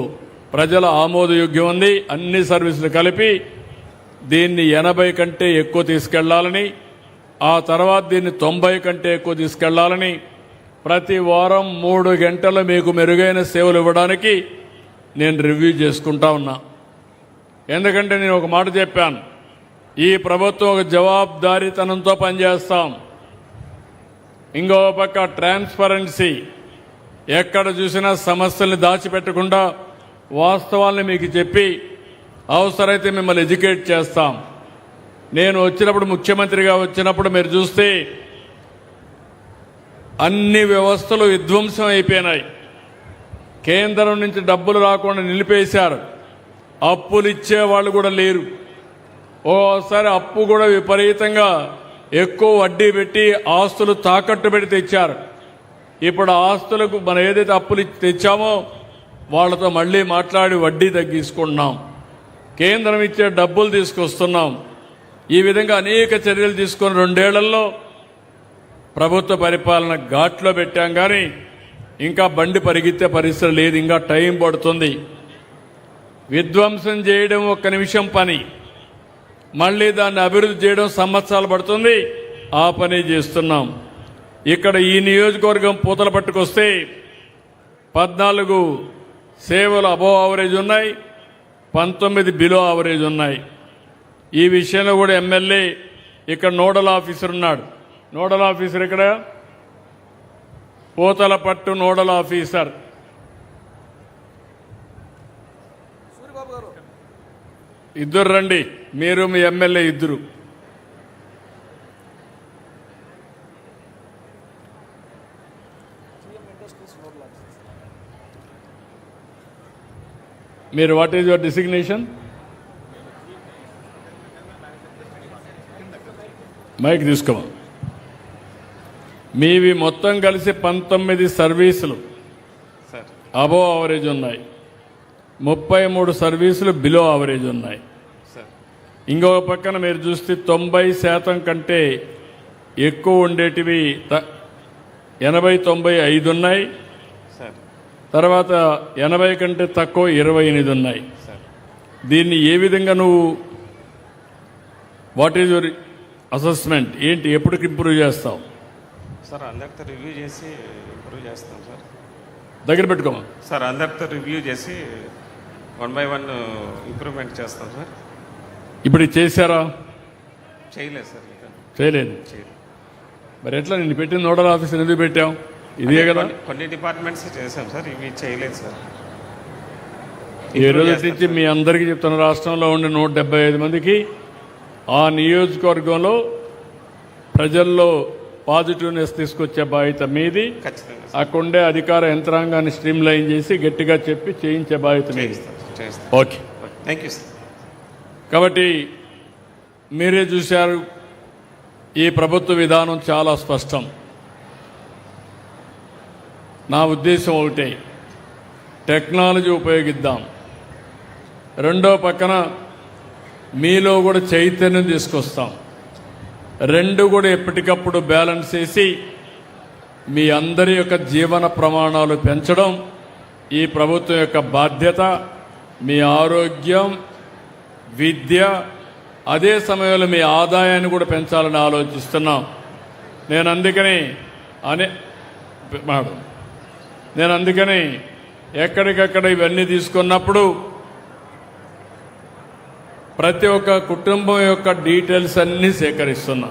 ప్రజల ఆమోదయోగ్యం ఉంది. అన్ని సర్వీసులు కలిపి దీన్ని 80 కంటే ఎక్కువ తీసుకెళ్లాలని, ఆ తర్వాత దీన్ని 90 కంటే ఎక్కువ తీసుకెళ్లాలని, ప్రతి వారం 3 గంటలు మీకు మెరుగైన సేవలు ఇవ్వడానికి నేను రివ్యూ చేసుకుంటా ఉన్నా. ఎందుకంటే నేను ఒక మాట చెప్పాను, ఈ ప్రభుత్వం ఒక జవాబుదారీతనంతో పనిచేస్తాం. ఇంకో పక్క ట్రాన్స్పరెన్సీ, ఎక్కడ చూసినా సమస్యల్ని దాచిపెట్టకుండా వాస్తవాల్ని మీకు చెప్పి అవసరమైతే మిమ్మల్ని ఎడ్యుకేట్ చేస్తాం. నేను వచ్చినప్పుడు, ముఖ్యమంత్రిగా వచ్చినప్పుడు మీరు చూస్తే అన్ని వ్యవస్థలు విధ్వంసం అయిపోయినాయి. కేంద్రం నుంచి డబ్బులు రాకుండా నిలిపేశారు. అప్పులు ఇచ్చేవాళ్ళు కూడా లేరు. ఓసారి అప్పు కూడా విపరీతంగా ఎక్కువ వడ్డీ పెట్టి ఆస్తులు తాకట్టు పెట్టి తెచ్చారు. ఇప్పుడు ఆస్తులకు మనం ఏదైతే అప్పులు తెచ్చామో వాళ్ళతో మళ్ళీ మాట్లాడి వడ్డీ తగ్గించుకుంటున్నాం. కేంద్రం ఇచ్చే డబ్బులు తీసుకొస్తున్నాం. ఈ విధంగా అనేక చర్యలు తీసుకొని 2 ఏళ్లలో ప్రభుత్వ పరిపాలన ఘాట్లో పెట్టాం. కానీ ఇంకా బండి పరిగెత్తే పరిస్థితి లేదు, ఇంకా టైం పడుతుంది. విధ్వంసం చేయడం 1 నిమిషం పని, మళ్ళీ దాన్ని అభివృద్ధి చేయడం సంవత్సరాలు పడుతుంది. ఆ పని చేస్తున్నాం. ఇక్కడ ఈ నియోజకవర్గం పూతల పట్టుకొస్తే 14 సేవలు అబోవ్ యావరేజ్ ఉన్నాయి, 19 బిలో యావరేజ్ ఉన్నాయి. ఈ విషయంలో కూడా ఎమ్మెల్యే ఇక్కడ నోడల్ ఆఫీసర్ ఉన్నాడు. నోడల్ ఆఫీసర్ ఇక్కడ పూతల పట్టు నోడల్ ఆఫీసర్. ఇద్దరు రండి, మీరు మీ ఎమ్మెల్యే ఇద్దరు. మీరు what is your designation? Mike తీసుకోమా. మీవి మొత్తం కలిసి 19 సర్వీసులు అబోవ్ యావరేజ్ ఉన్నాయి, 33 సర్వీసులు బిలో యావరేజ్ ఉన్నాయి. ఇంకొక పక్కన మీరు చూస్తే 90% కంటే ఎక్కువ ఉండేటివి 80-95 ఉన్నాయి. తర్వాత 80 కంటే తక్కువ 28 ఉన్నాయి. దీన్ని ఏ విధంగా నువ్వు, వాట్ ఈజ్ యువర్ అసెస్మెంట్ ఏంటి, ఎప్పటికి ఇంప్రూవ్ చేస్తావు? సార్ అందరితో రివ్యూ చేసి ఇంప్రూవ్ చేస్తాం సార్. దగ్గర పెట్టుకోమా. సార్ అందరితో రివ్యూ చేసి 1 by 1 ఇంప్రూవ్మెంట్ చేస్తాం సార్. ఇప్పుడు చేశారా? చేయలేదు సార్. చేయలేదు. మరి ఎట్లా నేను పెట్టిన నోడల్ ఆఫీసర్ ఎందుకు పెట్టావు? ఇదే కదా. కొన్ని డిపార్ట్మెంట్స్ చేశాం సార్, ఇవి చేయలేదు సార్. ఈ రోజు నుంచి మీ అందరికీ చెప్తున్న, రాష్ట్రంలో ఉండే 175 మందికి ఆ నియోజకవర్గంలో ప్రజల్లో పాజిటివ్నెస్ తీసుకొచ్చే బాధ్యత మీది. అక్కడుండే అధికార యంత్రాంగాన్ని స్ట్రీమ్ లైన్ చేసి గట్టిగా చెప్పి చేయించే బాధ్యత మీది. Okay, thank you sir. కాబట్టి మీరే చూశారు, ఈ ప్రభుత్వ విధానం చాలా స్పష్టం. నా ఉద్దేశం ఒకటే, టెక్నాలజీ ఉపయోగిద్దాం. రెండో పక్కన మీలో కూడా చైతన్యం తీసుకొస్తాం. రెండు కూడా ఎప్పటికప్పుడు బ్యాలెన్స్ చేసి మీ అందరి యొక్క జీవన ప్రమాణాలు పెంచడం ఈ ప్రభుత్వం యొక్క బాధ్యత. మీ ఆరోగ్యం, విద్య, అదే సమయంలో మీ ఆదాయాన్ని కూడా పెంచాలని ఆలోచిస్తున్నాం. నేను అందుకని ఎక్కడికక్కడ ఇవన్నీ తీసుకున్నప్పుడు ప్రతి ఒక్క కుటుంబం యొక్క డీటెయిల్స్ అన్నీ సేకరిస్తున్నా.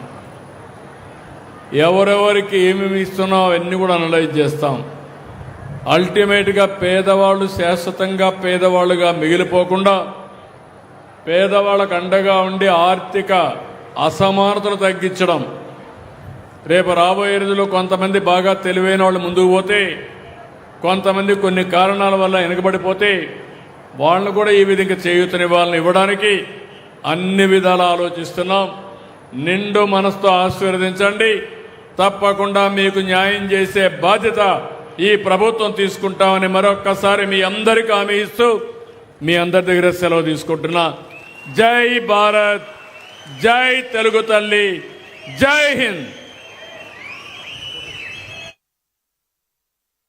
ఎవరెవరికి ఏమేమి ఇస్తున్నాం అవన్నీ కూడా అనలైజ్ చేస్తాం. అల్టిమేట్గా పేదవాళ్ళు శాశ్వతంగా పేదవాళ్ళుగా మిగిలిపోకుండా పేదవాళ్ళకు అండగా ఉండి ఆర్థిక అసమానతలు తగ్గించడం. రేపు రాబోయే రోజుల్లో కొంతమంది బాగా తెలివైన వాళ్ళు ముందుకు పోతే, కొంతమంది కొన్ని కారణాల వల్ల వెనుకబడిపోతే వాళ్ళను కూడా ఈ విధంగా చేయూతనివ్వాలని ఇవ్వడానికి అన్ని విధాలు ఆలోచిస్తున్నాం. నిండు మనసుతో ఆశీర్వదించండి. తప్పకుండా మీకు న్యాయం చేసే బాధ్యత ఈ ప్రభుత్వం తీసుకుంటామని మరొక్కసారి మీ అందరికీ హామీ ఇస్తూ మీ అందరి దగ్గర సెలవు తీసుకుంటున్నా. జై భారత్, జై తెలుగు తల్లి, జై హింద్.